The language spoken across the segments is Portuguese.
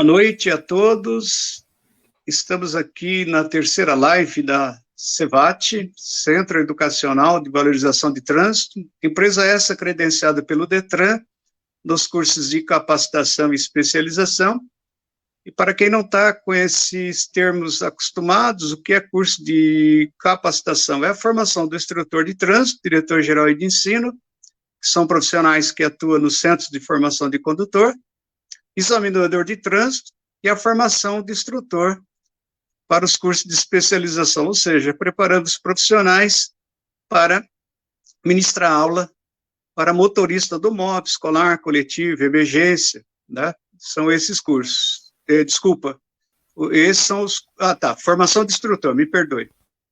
Boa noite a todos. Estamos aqui na terceira live da CEVAT, Centro Educacional de Valorização de Trânsito, empresa essa credenciada pelo DETRAN, nos cursos de capacitação e especialização. E para quem não está com esses termos acostumados, o que é curso de capacitação? É a formação do instrutor de trânsito, diretor-geral de ensino, que são profissionais que atuam nos centros de formação de condutor, examinador de trânsito e a formação de instrutor para os cursos de especialização, ou seja, preparando os profissionais para ministrar aula para motorista do MOB, escolar, coletivo, emergência, né? São esses cursos. Esses são os... formação de instrutor, me perdoe.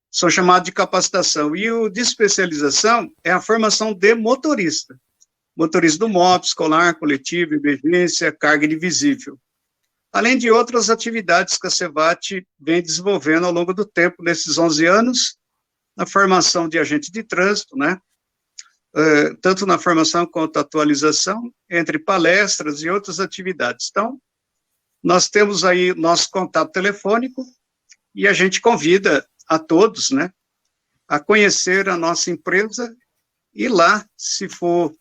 São chamados de capacitação. E o de especialização é a formação de motorista. Motorista do MOB, escolar, coletivo, emergência, carga indivisível. Além de outras atividades que a CEVAT vem desenvolvendo ao longo do tempo, nesses 11 anos, na formação de agente de trânsito, né? Tanto na formação quanto na atualização, entre palestras e outras atividades. Então, nós temos aí nosso contato telefônico e a gente convida a todos, né, a conhecer a nossa empresa e lá, se for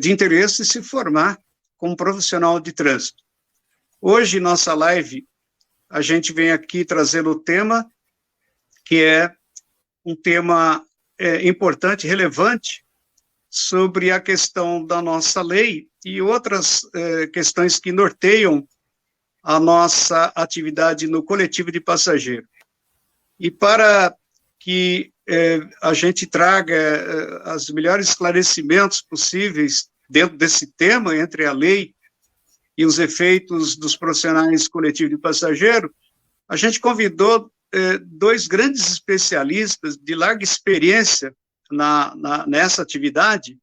de interesse, se formar como profissional de trânsito. Hoje, nossa live, a gente vem aqui trazendo o tema, que é um tema importante, relevante, sobre a questão da nossa lei e outras questões que norteiam a nossa atividade no coletivo de passageiro. E para que a gente traga os melhores esclarecimentos possíveis dentro desse tema, entre a lei e os efeitos dos profissionais coletivos de passageiro, a gente convidou dois grandes especialistas de larga experiência nessa atividade,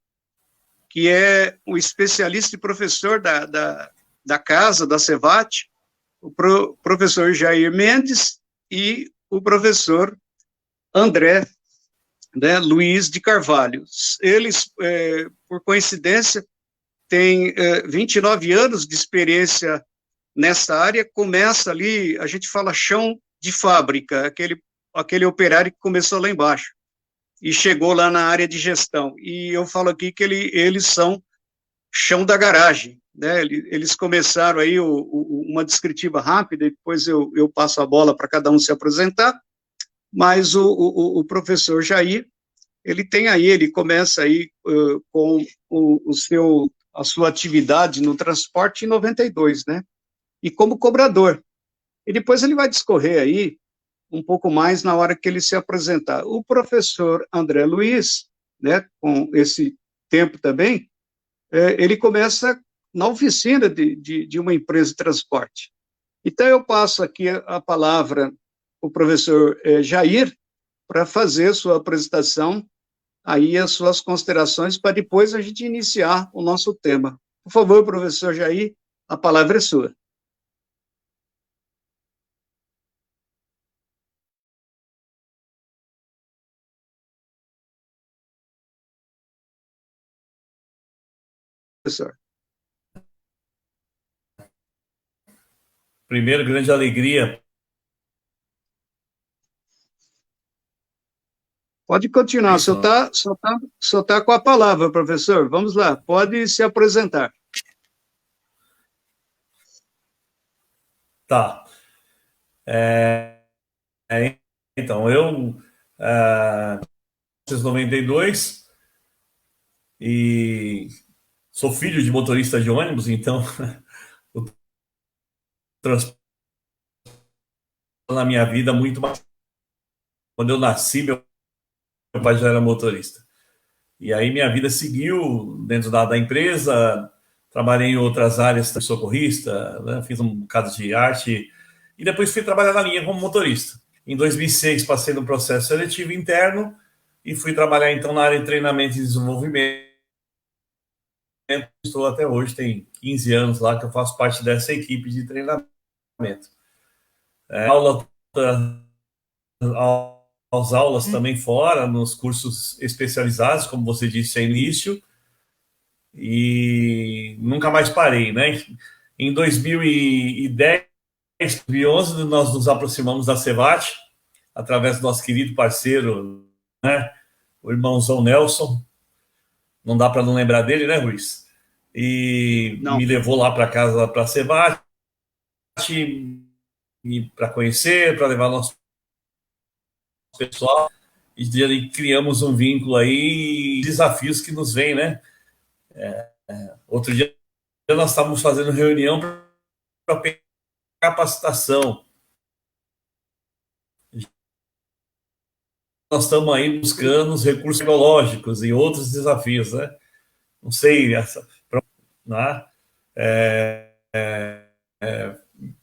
que é o especialista e professor da casa, da CEVAT, o professor Jair Mendes e o professor André, né, Luiz de Carvalho. Eles, por coincidência, têm 29 anos de experiência nessa área, começa ali, a gente fala chão de fábrica, aquele operário que começou lá embaixo e chegou lá na área de gestão. E eu falo aqui que eles são chão da garagem, né? Eles começaram aí uma descritiva rápida, e depois eu passo a bola para cada um se apresentar, mas o professor Jair, ele começa aí com a sua atividade no transporte em 92, né? E como cobrador. E depois ele vai discorrer aí um pouco mais na hora que ele se apresentar. O professor André Luiz, né, com esse tempo também, ele começa na oficina de uma empresa de transporte. Então, eu passo aqui a palavra ao professor Jair para fazer sua apresentação, aí as suas considerações, para depois a gente iniciar o nosso tema. Por favor, professor Jair, a palavra é sua. Professor. Primeiro, grande alegria. Pode continuar, só tá com a palavra, professor. Vamos lá, pode se apresentar. Tá. Então, eu, em 1992, e sou filho de motorista de ônibus, então o transporte na minha vida muito mais. Quando eu nasci, meu pai já era motorista. E aí minha vida seguiu dentro da empresa, trabalhei em outras áreas, socorrista, né, fiz um bocado de arte, e depois fui trabalhar na linha como motorista. Em 2006 passei no processo seletivo interno e fui trabalhar então na área de treinamento e desenvolvimento. Estou até hoje, tem 15 anos lá que eu faço parte dessa equipe de treinamento. Aulas também fora, nos cursos especializados, como você disse ao início, e nunca mais parei, né? Em 2010, 2011, nós nos aproximamos da Cevat, através do nosso querido parceiro, né, o irmãozão Nelson. Não dá para não lembrar dele, né, Ruiz? E Não. me levou lá para casa, para a Cevat, para conhecer, para levar nosso pessoal. E criamos um vínculo aí, desafios que nos vêm, né? Outro dia nós estávamos fazendo reunião para capacitação. Nós estamos aí buscando os recursos tecnológicos e outros desafios, né? Não sei, né?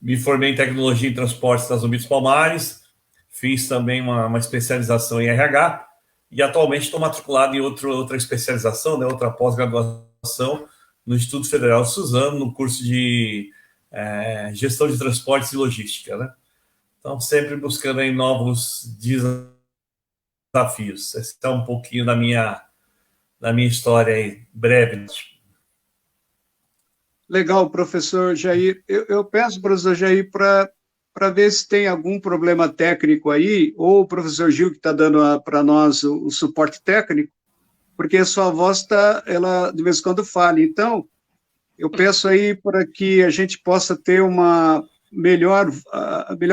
Me formei em tecnologia em transportes das Zumbi dos Palmares, fiz também uma especialização em RH e atualmente estou matriculado em outra especialização, né, outra pós-graduação no Instituto Federal de Suzano, no curso de gestão de transportes e logística, né? Então, sempre buscando aí novos desafios. Esse é um pouquinho da minha história aí, breve. Legal, professor Jair. Eu peço, professor Jair, para ver se tem algum problema técnico aí, ou o professor Gil, que está dando para nós o suporte técnico, porque a sua voz ela de vez em quando falha. Então, eu peço aí para que a gente possa ter uma melhor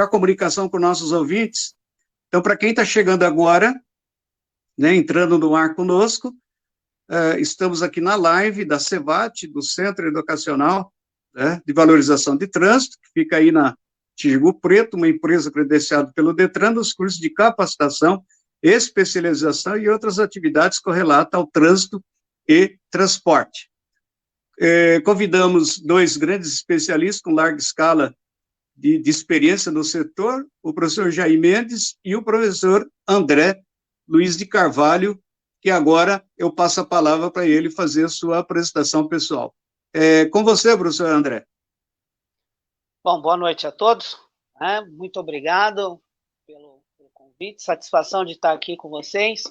comunicação com nossos ouvintes. Então, para quem está chegando agora, né, entrando no ar conosco, estamos aqui na live da Cevat, do Centro Educacional, né, de Valorização de Trânsito, que fica aí na Tijuco Preto, uma empresa credenciada pelo Detran, nos cursos de capacitação, especialização e outras atividades correlatas ao trânsito e transporte. Convidamos dois grandes especialistas com larga escala de experiência no setor, o professor Jair Mendes e o professor André Luiz de Carvalho, que agora eu passo a palavra para ele fazer a sua apresentação pessoal. Com você, professor André. Bom, boa noite a todos. Muito obrigado pelo convite, satisfação de estar aqui com vocês.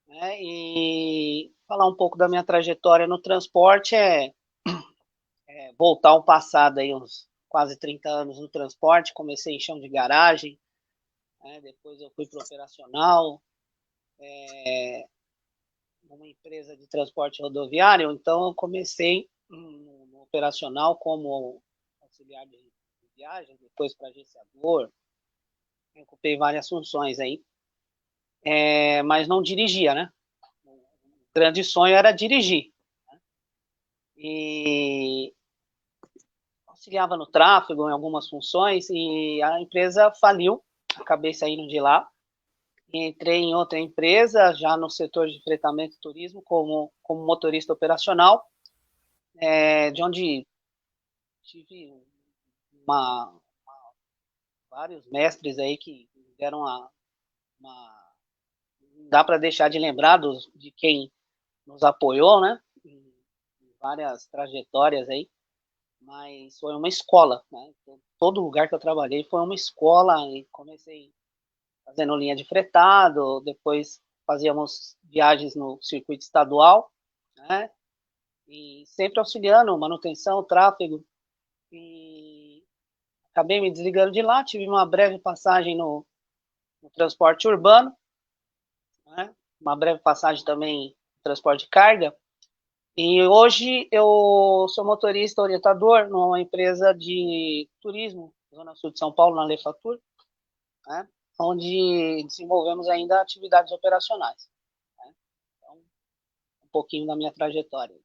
E falar um pouco da minha trajetória no transporte voltar ao passado, aí, uns quase 30 anos no transporte. Comecei em chão de garagem, depois eu fui para o operacional, uma empresa de transporte rodoviário. Então eu comecei no operacional como auxiliar de viagem, depois para agenciador, ocupei várias funções aí, mas não dirigia, né? O grande sonho era dirigir, né? E auxiliava no tráfego, em algumas funções, e a empresa faliu, acabei saindo de lá, e entrei em outra empresa, já no setor de fretamento e turismo, como motorista operacional, de onde tive vários mestres aí que deram não dá para deixar de lembrar de quem nos apoiou, né, em várias trajetórias aí, mas foi uma escola, né? Todo lugar que eu trabalhei foi uma escola, e comecei fazendo linha de fretado, depois fazíamos viagens no circuito estadual, né, e sempre auxiliando manutenção, tráfego, e acabei me desligando de lá, tive uma breve passagem no transporte urbano, né, uma breve passagem também no transporte de carga, e hoje eu sou motorista orientador numa empresa de turismo, Zona Sul de São Paulo, na Lefatur, né, onde desenvolvemos ainda atividades operacionais, né? Então, um pouquinho da minha trajetória.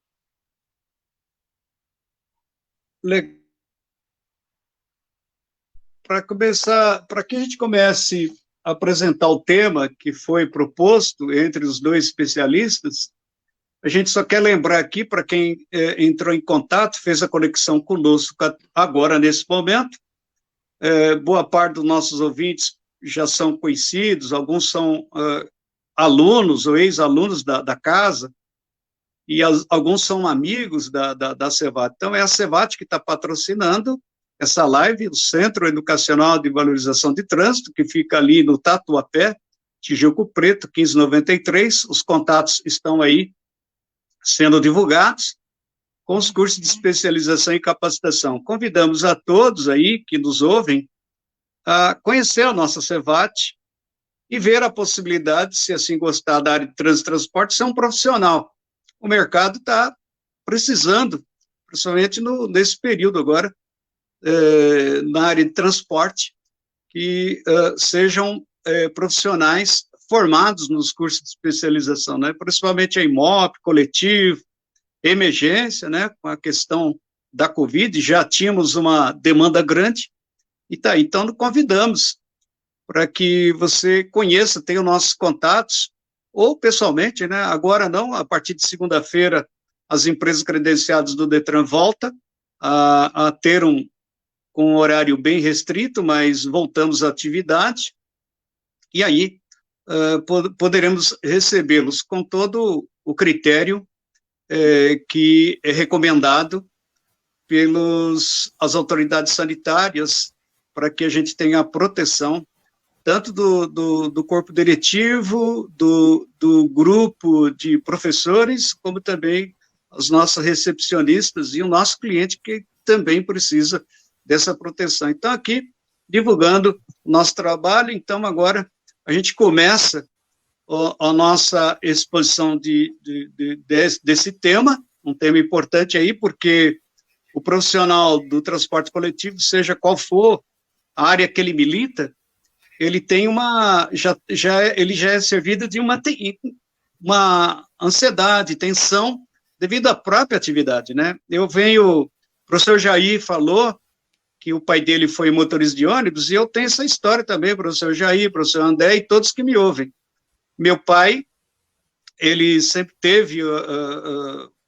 Para começar, para que a gente comece a apresentar o tema que foi proposto entre os dois especialistas, a gente só quer lembrar aqui, para quem entrou em contato, fez a conexão conosco agora, nesse momento, boa parte dos nossos ouvintes já são conhecidos, alguns são alunos ou ex-alunos da casa, e alguns são amigos da Cevat. Então, é a Cevat que está patrocinando essa live, o Centro Educacional de Valorização de Trânsito, que fica ali no Tatuapé, Tijuco Preto, 1593. Os contatos estão aí sendo divulgados. com os cursos de especialização e capacitação. Convidamos a todos aí que nos ouvem a conhecer a nossa CEVAT e ver a possibilidade, se assim gostar da área de trânsito e transporte, ser um profissional. O mercado está precisando, principalmente nesse período agora, na área de transporte, que sejam profissionais formados nos cursos de especialização, né? Principalmente em MOP, coletivo, emergência, né? Com a questão da Covid, já tínhamos uma demanda grande, e tá aí. Então, convidamos para que você conheça, tenha os nossos contatos, ou pessoalmente, né? Agora não, a partir de segunda-feira, as empresas credenciadas do Detran voltam a ter com um horário bem restrito, mas voltamos à atividade, e aí poderemos recebê-los com todo o critério que é recomendado pelas autoridades sanitárias, para que a gente tenha a proteção tanto do corpo diretivo, do grupo de professores, como também os nossos recepcionistas e o nosso cliente, que também precisa dessa proteção. Então, aqui, divulgando o nosso trabalho, então, agora, a gente começa a nossa exposição desse tema, um tema importante aí, porque o profissional do transporte coletivo, seja qual for a área que ele milita, ele tem ele já é servido de uma ansiedade, tensão, devido à própria atividade, né? O professor Jair falou que o pai dele foi motorista de ônibus, e eu tenho essa história também, professor Jair, professor André e todos que me ouvem. Meu pai, ele sempre teve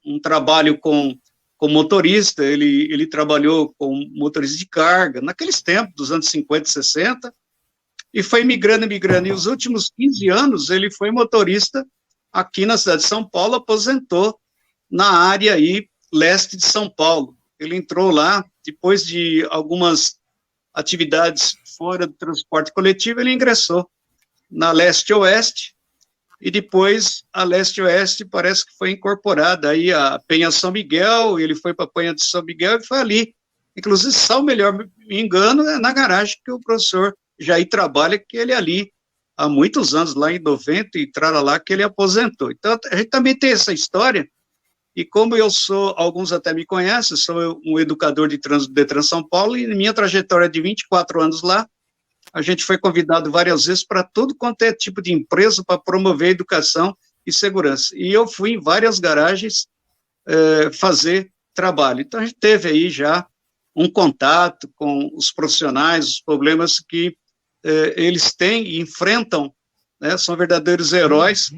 um trabalho com motorista, ele trabalhou com motorista de carga, naqueles tempos, dos anos 50 e 60, e foi migrando, e os últimos 15 anos ele foi motorista aqui na cidade de São Paulo, aposentou na área aí leste de São Paulo. Ele entrou lá, depois de algumas atividades fora do transporte coletivo, ele ingressou na leste-oeste, e depois a leste-oeste parece que foi incorporada aí a Penha São Miguel, ele foi para a Penha de São Miguel e foi ali. Inclusive, só o melhor me engano, é na garagem que o professor Jair trabalha, que ele ali há muitos anos, lá em 90, e lá que ele aposentou. Então, a gente também tem essa história, e como eu sou, alguns até me conhecem, sou um educador de trânsito do Detran São Paulo, e minha trajetória de 24 anos lá, a gente foi convidado várias vezes para tudo quanto é tipo de empresa para promover educação e segurança. E eu fui em várias garagens fazer trabalho. Então, a gente teve aí já um contato com os profissionais, os problemas que eles têm e enfrentam, né, são verdadeiros heróis,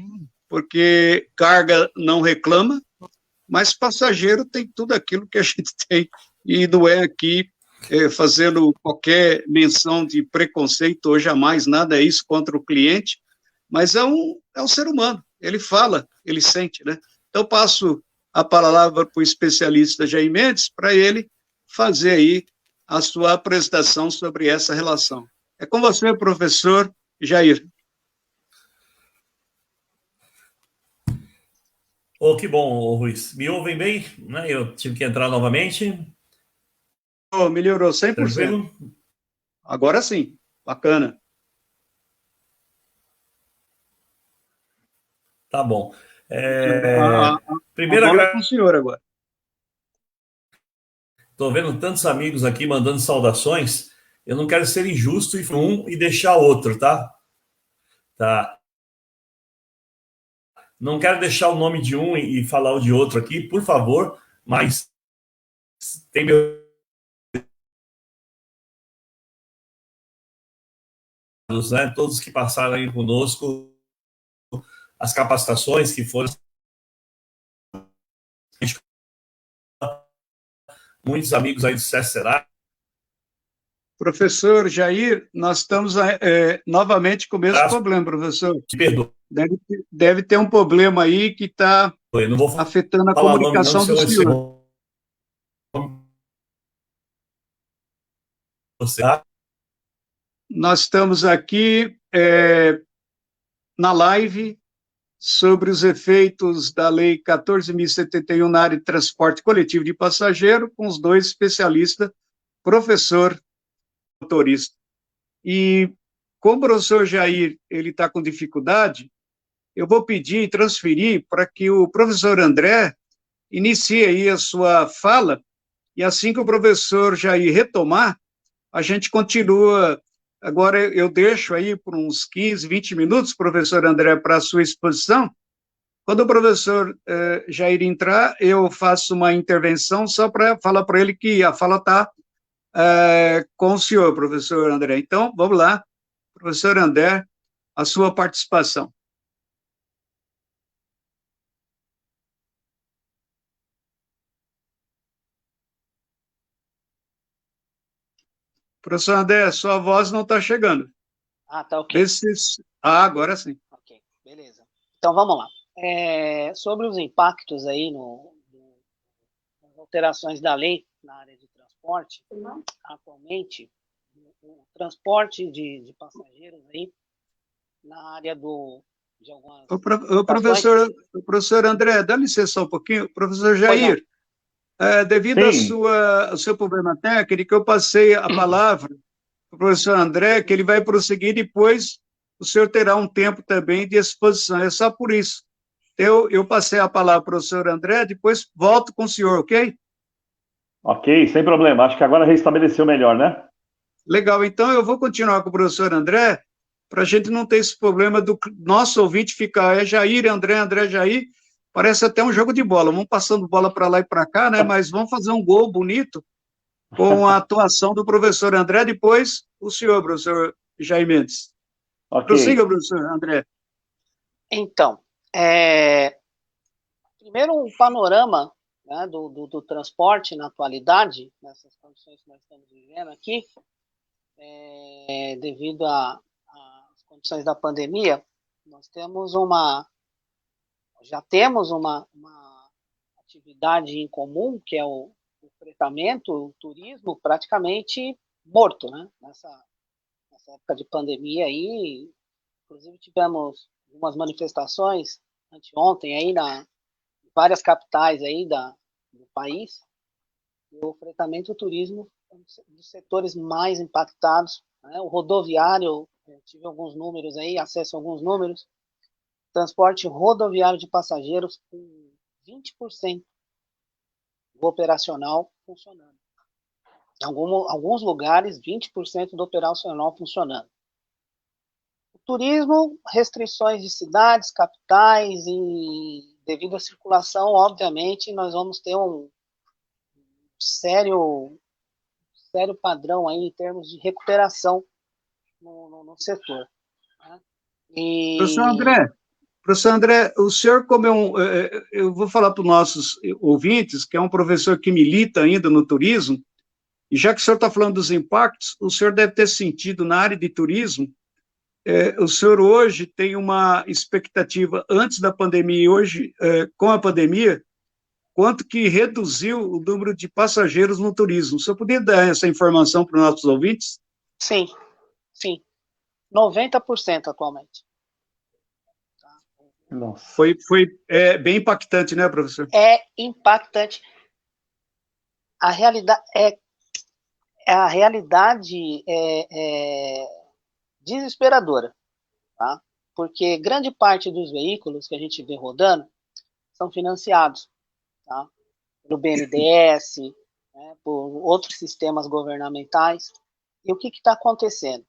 porque carga não reclama, mas passageiro tem tudo aquilo que a gente tem, e não é aqui fazendo qualquer menção de preconceito ou jamais nada é isso contra o cliente, mas é um ser humano, ele fala, ele sente, né? Então, passo a palavra para o especialista Jair Mendes, para ele fazer aí a sua apresentação sobre essa relação. É com você, professor Jair. Oh, que bom, Ruiz. Me ouvem bem? Né? Eu tive que entrar novamente. Oh, melhorou 100%. Tranquilo? Agora sim, bacana. Tá bom. Primeiro, agora é com o senhor agora. Estou vendo tantos amigos aqui mandando saudações. Eu não quero ser injusto e um e deixar outro, tá? Tá. Não quero deixar o nome de um e falar o de outro aqui, por favor, mas tem meus, né, todos que passaram aí conosco, as capacitações que foram, muitos amigos aí do CESERA. Professor Jair, nós estamos novamente com o mesmo problema, professor. Te perdoo. Deve ter um problema aí que está afetando a comunicação do senhor. Nós estamos aqui na live, sobre os efeitos da Lei 14.071 na área de transporte coletivo de passageiro, com os dois especialistas, professor e motorista. E como o professor Jair está com dificuldade, eu vou pedir e transferir para que o professor André inicie aí a sua fala, e assim que o professor Jair retomar, a gente continua. Agora eu deixo aí por uns 15, 20 minutos, professor André, para a sua exposição. Quando o professor Jair entrar, eu faço uma intervenção só para falar para ele que a fala está com o senhor, professor André. Então, vamos lá, professor André, a sua participação. Professor André, sua voz não está chegando. Tá ok. Agora sim. Ok, beleza. Então, vamos lá. Sobre os impactos aí nas alterações da lei na área de transporte, atualmente, o transporte de passageiros aí, na área de algumas... O professor André, dá licença um pouquinho. Professor Jair, devido ao seu problema técnico, eu passei a palavra para o professor André, que ele vai prosseguir, depois o senhor terá um tempo também de exposição. É só por isso. Eu passei a palavra para o professor André, depois volto com o senhor, ok? Ok, sem problema. Acho que agora restabeleceu melhor, né? Legal. Então, eu vou continuar com o professor André, para a gente não ter esse problema do nosso ouvinte ficar Jair, André, André, Jair. Parece até um jogo de bola. Vamos passando bola para lá e para cá, né? Mas vamos fazer um gol bonito com a atuação do professor André. Depois, o senhor, professor Jair Mendes. Ok. Prossiga, professor André. Então, primeiro um panorama, né, do transporte na atualidade, nessas condições que nós estamos vivendo aqui, devido às condições da pandemia, nós já temos uma atividade em comum, que é o fretamento, o turismo, praticamente morto, né? Nessa época de pandemia aí, inclusive tivemos algumas manifestações anteontem aí em várias capitais aí do país, e o fretamento e o turismo é um dos setores mais impactados, né? O rodoviário, eu tive alguns números aí, acesso a alguns números, transporte rodoviário de passageiros com 20% do operacional funcionando. Em alguns lugares, 20% do operacional funcionando. O turismo, restrições de cidades, capitais, e devido à circulação, obviamente, nós vamos ter um sério padrão aí em termos de recuperação no setor. Né? Professor André, o senhor, como eu vou falar para os nossos ouvintes, que é um professor que milita ainda no turismo, e já que o senhor está falando dos impactos, o senhor deve ter sentido na área de turismo, o senhor hoje tem uma expectativa antes da pandemia e hoje, com a pandemia, quanto que reduziu o número de passageiros no turismo. O senhor poderia dar essa informação para os nossos ouvintes? Sim. 90% atualmente. Nossa. Foi bem impactante, né, professor? É impactante. A realidade é desesperadora, tá? Porque grande parte dos veículos que a gente vê rodando são financiados, tá? Pelo BNDES, né, por outros sistemas governamentais. E o que está acontecendo?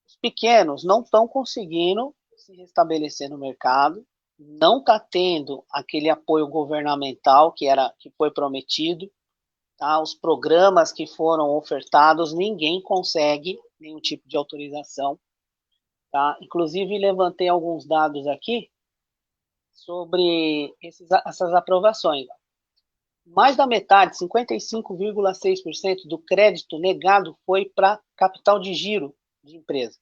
Os pequenos não estão conseguindo se restabelecer no mercado, não está tendo aquele apoio governamental que foi prometido, tá? Os programas que foram ofertados, ninguém consegue nenhum tipo de autorização, tá? Inclusive, levantei alguns dados aqui sobre essas aprovações. Mais da metade, 55,6% do crédito negado foi para capital de giro de empresa.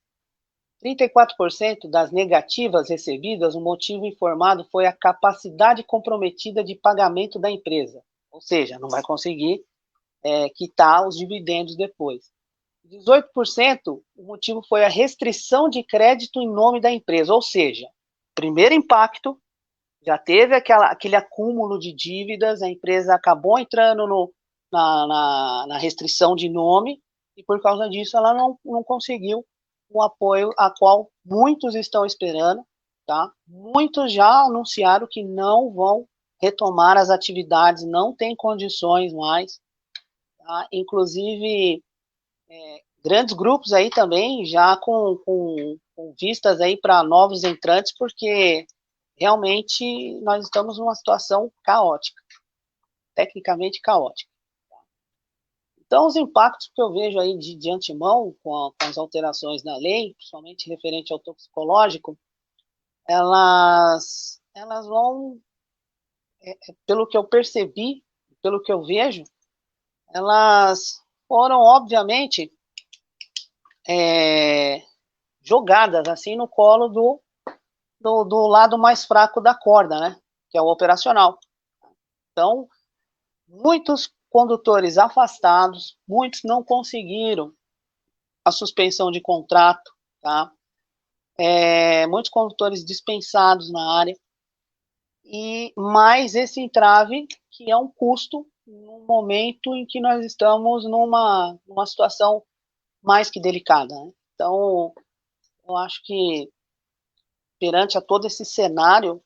34% das negativas recebidas, o motivo informado foi a capacidade comprometida de pagamento da empresa, ou seja, não vai conseguir quitar os dividendos depois. 18%, o motivo foi a restrição de crédito em nome da empresa, ou seja, primeiro impacto, já teve aquele acúmulo de dívidas, a empresa acabou entrando na restrição de nome, e por causa disso ela não conseguiu o apoio a qual muitos estão esperando, tá? Muitos já anunciaram que não vão retomar as atividades, não tem condições mais, tá? Inclusive grandes grupos aí também já com vistas aí para novos entrantes, porque realmente nós estamos numa situação caótica, tecnicamente caótica. Então, os impactos que eu vejo aí de antemão com as alterações na lei, principalmente referente ao toxicológico, elas vão, pelo que eu percebi, pelo que eu vejo, elas foram, obviamente, jogadas assim no colo do lado mais fraco da corda, né? Que é o operacional. Então, muitos condutores afastados, muitos não conseguiram a suspensão de contrato, tá? Muitos condutores dispensados na área, e mais esse entrave, que é um custo no momento em que nós estamos numa situação mais que delicada, né? Então, eu acho que perante a todo esse cenário,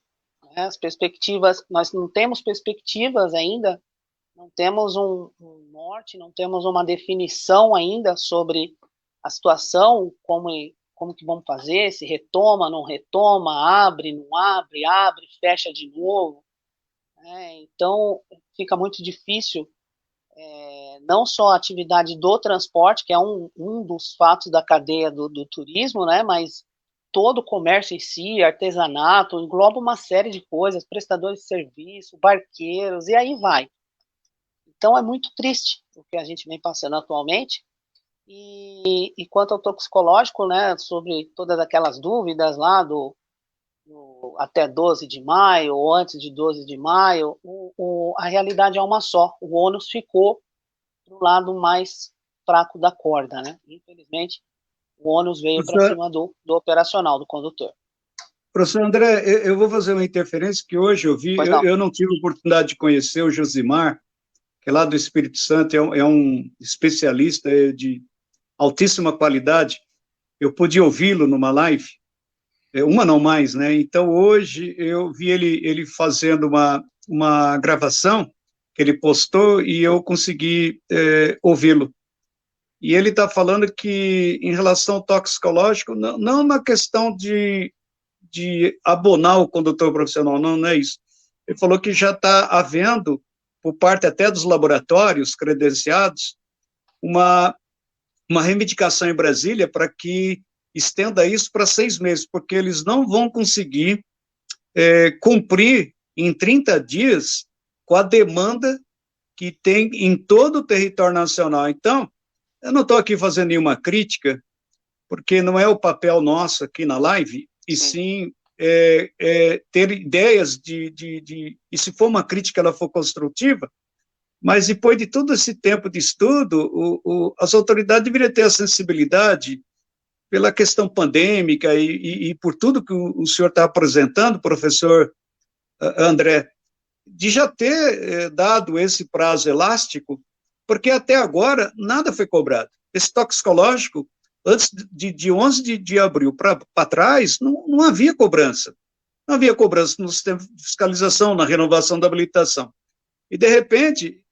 né, as perspectivas, nós não temos perspectivas ainda, não temos um norte, não temos uma definição ainda sobre a situação, como que vamos fazer, se retoma, não retoma, abre, não abre, fecha de novo. Então, fica muito difícil, não só a atividade do transporte, que é um dos fatos da cadeia do turismo, né, mas todo o comércio em si, artesanato, engloba uma série de coisas, prestadores de serviço, barqueiros, e aí vai. Então, é muito triste o que a gente vem passando atualmente. E quanto ao toxicológico, né, sobre todas aquelas dúvidas lá do até 12 de maio, ou antes de 12 de maio, a realidade é uma só. O ônus ficou do lado mais fraco da corda, né? Infelizmente, o ônus veio para cima do operacional, do condutor. Professor André, eu vou fazer uma interferência que hoje eu vi, eu não tive a oportunidade de conhecer o Josimar, que é lá do Espírito Santo, é um especialista de altíssima qualidade. Eu pude ouvi-lo numa live, uma não mais, né? Então, hoje, eu vi ele fazendo uma gravação que ele postou e eu consegui ouvi-lo. E ele está falando que, em relação ao toxicológico, não na questão de abonar o condutor profissional, não é isso. Ele falou que já está havendo, por parte até dos laboratórios credenciados, uma reivindicação em Brasília para que estenda isso para 6 meses, porque eles não vão conseguir cumprir em 30 dias com a demanda que tem em todo o território nacional. Então, eu não estou aqui fazendo nenhuma crítica, porque não é o papel nosso aqui na live, e sim ter ideias e se for uma crítica, ela for construtiva, mas depois de todo esse tempo de estudo, as autoridades deveriam ter a sensibilidade pela questão pandêmica e por tudo que o senhor está apresentando, professor André, de já ter dado esse prazo elástico, porque até agora nada foi cobrado. Esse toxicológico, antes de 11 de abril para trás, não havia cobrança. Não havia cobrança no sistema de fiscalização, na renovação da habilitação. E, de repente,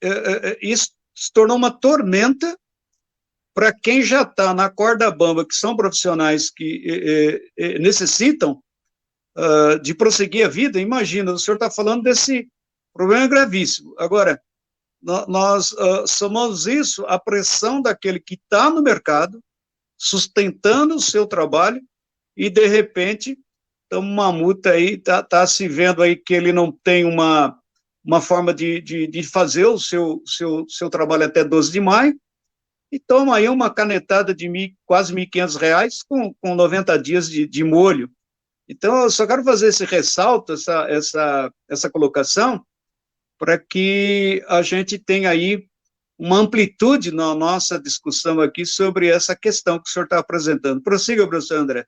isso se tornou uma tormenta para quem já está na corda bamba, que são profissionais que necessitam de prosseguir a vida. Imagina, o senhor está falando desse problema gravíssimo. Agora, nós somamos isso à pressão daquele que está no mercado, sustentando o seu trabalho, e, de repente, uma multa aí, está se vendo aí que ele não tem uma forma de fazer o seu trabalho até 12 de maio, e toma aí uma canetada de quase R$ 1.500 com 90 dias de molho. Então, eu só quero fazer esse ressalto, essa colocação, para que a gente tenha aí uma amplitude na nossa discussão aqui sobre essa questão que o senhor está apresentando. Prossiga, professor André.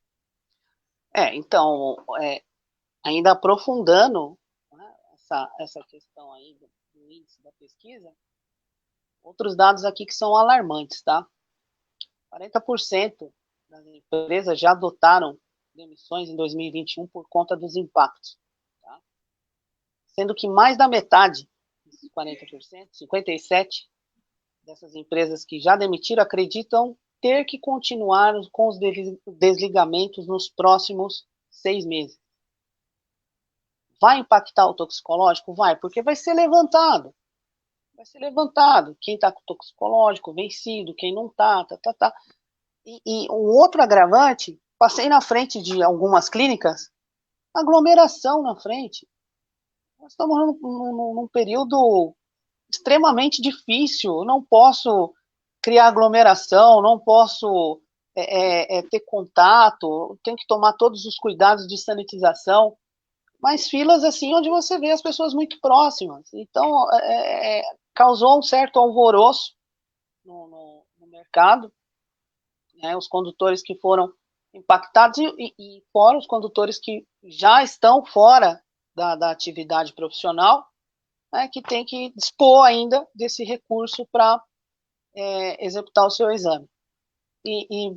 Então, ainda aprofundando, né, essa questão aí do índice da pesquisa, outros dados aqui que são alarmantes, tá? 40% das empresas já adotaram demissões em 2021 por conta dos impactos, tá? Sendo que mais da metade, 40%, 57% dessas empresas que já demitiram acreditam ter que continuar com os desligamentos nos próximos 6 meses. Vai impactar o toxicológico? Vai, porque vai ser levantado. Vai ser levantado. Quem está com toxicológico vencido, quem não está, tá. E um outro agravante, passei na frente de algumas clínicas, aglomeração na frente. Nós estamos num período extremamente difícil. Eu não posso criar aglomeração, não posso ter contato, tenho que tomar todos os cuidados de sanitização, mas filas assim onde você vê as pessoas muito próximas. Então, causou um certo alvoroço no mercado, né, os condutores que foram impactados e fora os condutores que já estão fora da atividade profissional, né, que tem que dispor ainda desse recurso para executar o seu exame. E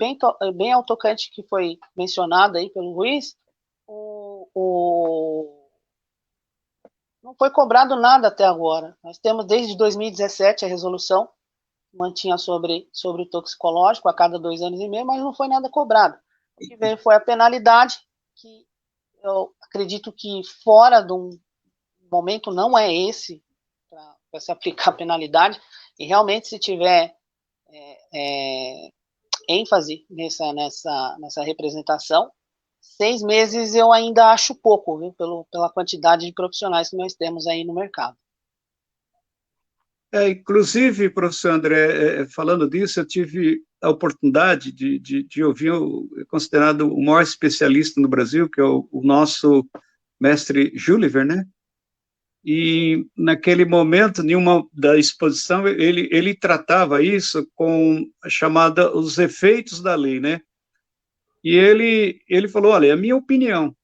bem ao tocante que foi mencionado aí pelo Luiz, não foi cobrado nada até agora. Nós temos desde 2017 a resolução mantinha sobre o toxicológico a cada 2 anos e meio, mas não foi nada cobrado. O que veio foi a penalidade, que eu acredito que fora de um momento não é esse para se aplicar a penalidade, e realmente se tiver ênfase nessa representação, 6 meses eu ainda acho pouco, viu, pela quantidade de profissionais que nós temos aí no mercado. Inclusive, professor André, falando disso, eu tive a oportunidade de ouvir considerado o maior especialista no Brasil, que é o nosso mestre Juliver, né? E naquele momento, em uma da exposição, ele tratava isso com a chamada os efeitos da lei, né? E ele falou, olha, é a minha opinião,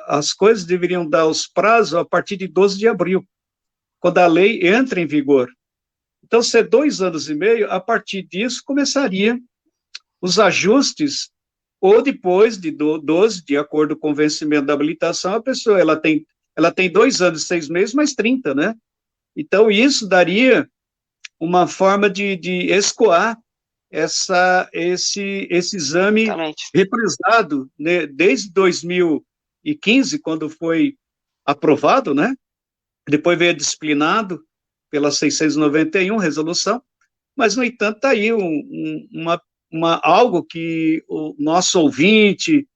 as coisas deveriam dar os prazos a partir de 12 de abril, quando a lei entra em vigor. Então, se 2 anos e meio, a partir disso começaria os ajustes, ou depois de 12, de acordo com o vencimento da habilitação, a pessoa ela tem 2 anos e 6 meses, mais 30, né? Então, isso daria uma forma de escoar esse exame Exatamente. represado, né, desde 2015, quando foi aprovado, né? Depois veio disciplinado pela 691 resolução, mas, no entanto, está aí algo que o nosso ouvinte,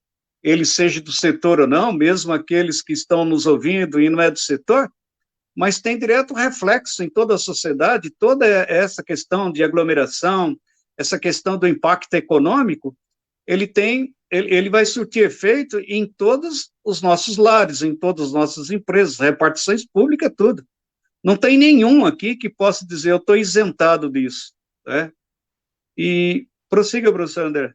ele seja do setor ou não, mesmo aqueles que estão nos ouvindo e não é do setor, mas tem direto reflexo em toda a sociedade, toda essa questão de aglomeração, essa questão do impacto econômico, ele vai surtir efeito em todos os nossos lares, em todas as nossas empresas, repartições públicas, tudo. Não tem nenhum aqui que possa dizer, eu estou isentado disso, né? E prossiga, professor André.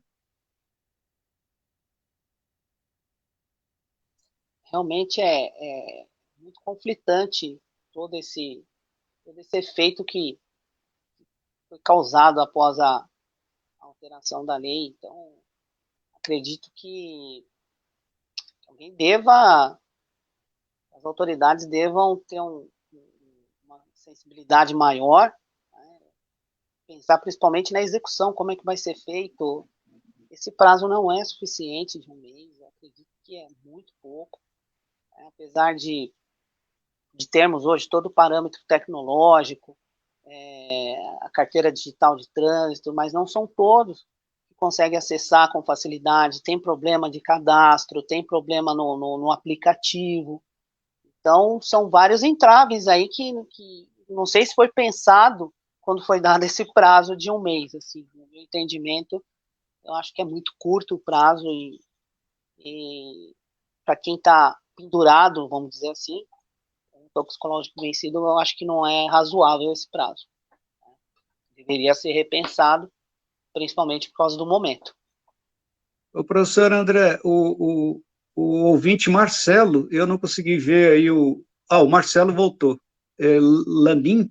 Realmente é muito conflitante todo esse efeito que foi causado após a alteração da lei. Então, acredito que as autoridades devam ter uma sensibilidade maior, né? Pensar principalmente na execução, como é que vai ser feito. Esse prazo não é suficiente de 1 mês, eu acredito que é muito pouco, né? Apesar de termos hoje todo o parâmetro tecnológico, a carteira digital de trânsito, mas não são todos que conseguem acessar com facilidade, tem problema de cadastro, tem problema no aplicativo. Então, são vários entraves aí que não sei se foi pensado quando foi dado esse prazo de 1 mês, assim, no meu entendimento, eu acho que é muito curto o prazo e para quem está pendurado, vamos dizer assim, toxicológico vencido, eu acho que não é razoável esse prazo. Deveria ser repensado, principalmente por causa do momento. O professor André, o ouvinte Marcelo, eu não consegui ver aí o... Ah, o Marcelo voltou. Lanin,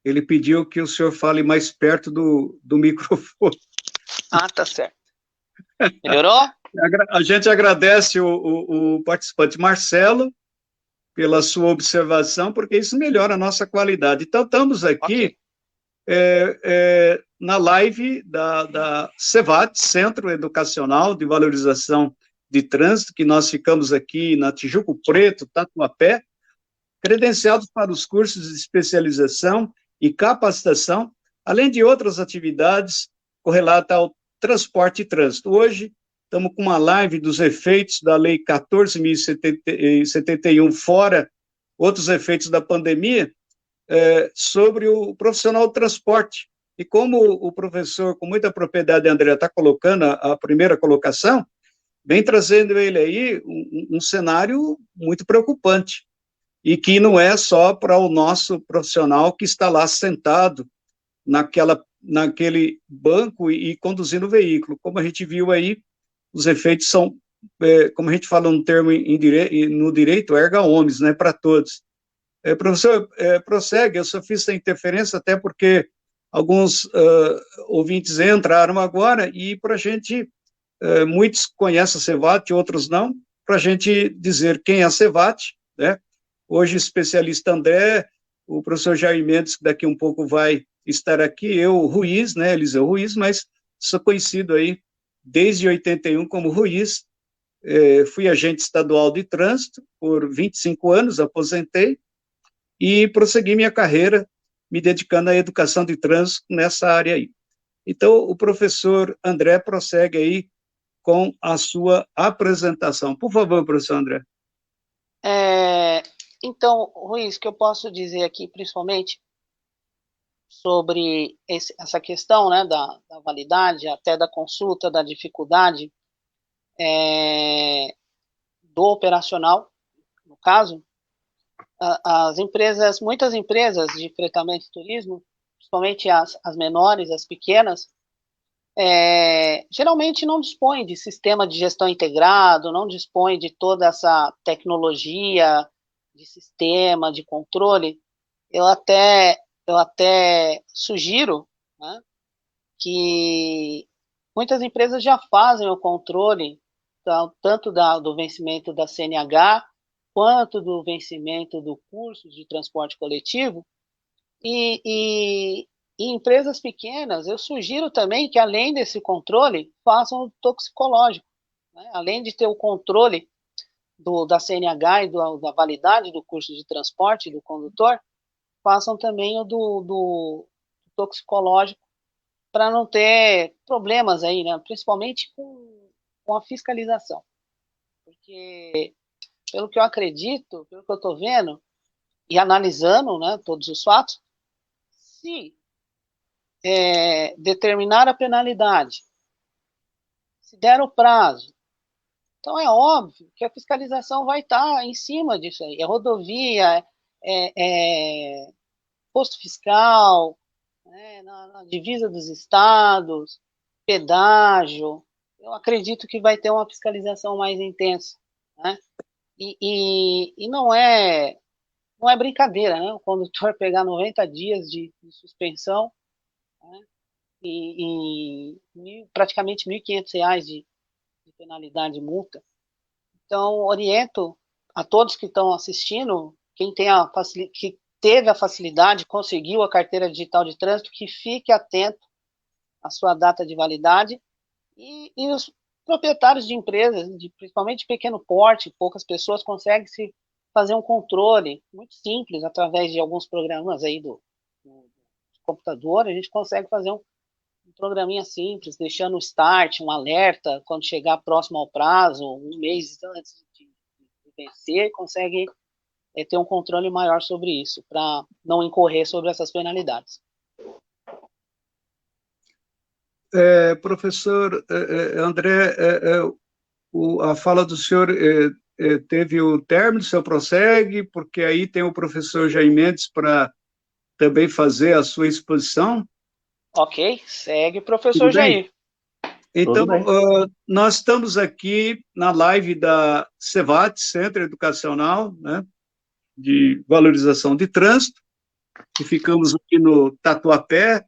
ele pediu que o senhor fale mais perto do microfone. Ah, tá certo. Melhorou? A gente agradece o participante Marcelo pela sua observação, porque isso melhora a nossa qualidade. Então, estamos aqui na live da CEVAT, Centro Educacional de Valorização de Trânsito, que nós ficamos aqui na Tijuco Preto, Tatuapé, credenciados para os cursos de especialização e capacitação, além de outras atividades correlatas ao transporte e trânsito. Hoje, estamos com uma live dos efeitos da Lei 14.071, fora outros efeitos da pandemia, sobre o profissional do transporte. E como o professor, com muita propriedade, André, está colocando a primeira colocação, vem trazendo ele aí um cenário muito preocupante, e que não é só para o nosso profissional que está lá sentado naquele banco e conduzindo o veículo. Como a gente viu aí, os efeitos são, como a gente fala no termo no direito, erga omnes, né, para todos. Professor, prossegue, eu só fiz essa interferência até porque alguns ouvintes entraram agora e para a gente, muitos conhecem a CEVAT, outros não, para a gente dizer quem é a CEVAT, né? Hoje, especialista André, o professor Jair Mendes, que daqui um pouco vai estar aqui, eu, Ruiz, né, Eliseu Ruiz, mas sou conhecido aí desde 81 como Ruiz, fui agente estadual de trânsito por 25 anos, aposentei, e prossegui minha carreira me dedicando à educação de trânsito nessa área aí. Então, o professor André prossegue aí com a sua apresentação. Por favor, professor André. Então, Ruiz, o que eu posso dizer aqui, principalmente, sobre essa questão, né, da validade, até da consulta, da dificuldade do operacional, no caso, muitas empresas de fretamento de turismo, principalmente as menores, as pequenas, geralmente não dispõem de sistema de gestão integrado, não dispõem de toda essa tecnologia de sistema, de controle. Eu até sugiro, né, que muitas empresas já fazem o controle tanto do vencimento da CNH, quanto do vencimento do curso de transporte coletivo, e empresas pequenas, eu sugiro também que, além desse controle, façam o toxicológico, né? Além de ter o controle da CNH e da validade do curso de transporte do condutor, façam também o do toxicológico, para não ter problemas aí, né? Principalmente com a fiscalização. Porque, pelo que eu acredito, pelo que eu estou vendo, e analisando, né, todos os fatos, se determinar a penalidade, se der o prazo, então é óbvio que a fiscalização vai estar em cima disso aí. É rodovia, posto fiscal, né, na divisa dos estados, pedágio. Eu acredito que vai ter uma fiscalização mais intensa, né? E não é brincadeira, né? O condutor pegar 90 dias de suspensão, né, e praticamente R$ 1.500 de penalidade de multa. Então, oriento a todos que estão assistindo, quem que teve a facilidade, conseguiu a carteira digital de trânsito, que fique atento à sua data de validade, e os proprietários de empresas, principalmente de pequeno porte, poucas pessoas conseguem fazer um controle muito simples através de alguns programas aí do computador. A gente consegue fazer um programinha simples, deixando o start, um alerta quando chegar próximo ao prazo, um mês antes de vencer, consegue ter um controle maior sobre isso, para não incorrer sobre essas penalidades. Professor André, a fala do senhor teve o término, o senhor prossegue, porque aí tem o professor Jair Mendes para também fazer a sua exposição. Ok, segue, professor Jair. Então, Tudo bem. nós estamos aqui na live da CEVAT, Centro Educacional, né, de Valorização de Trânsito, que ficamos aqui no Tatuapé.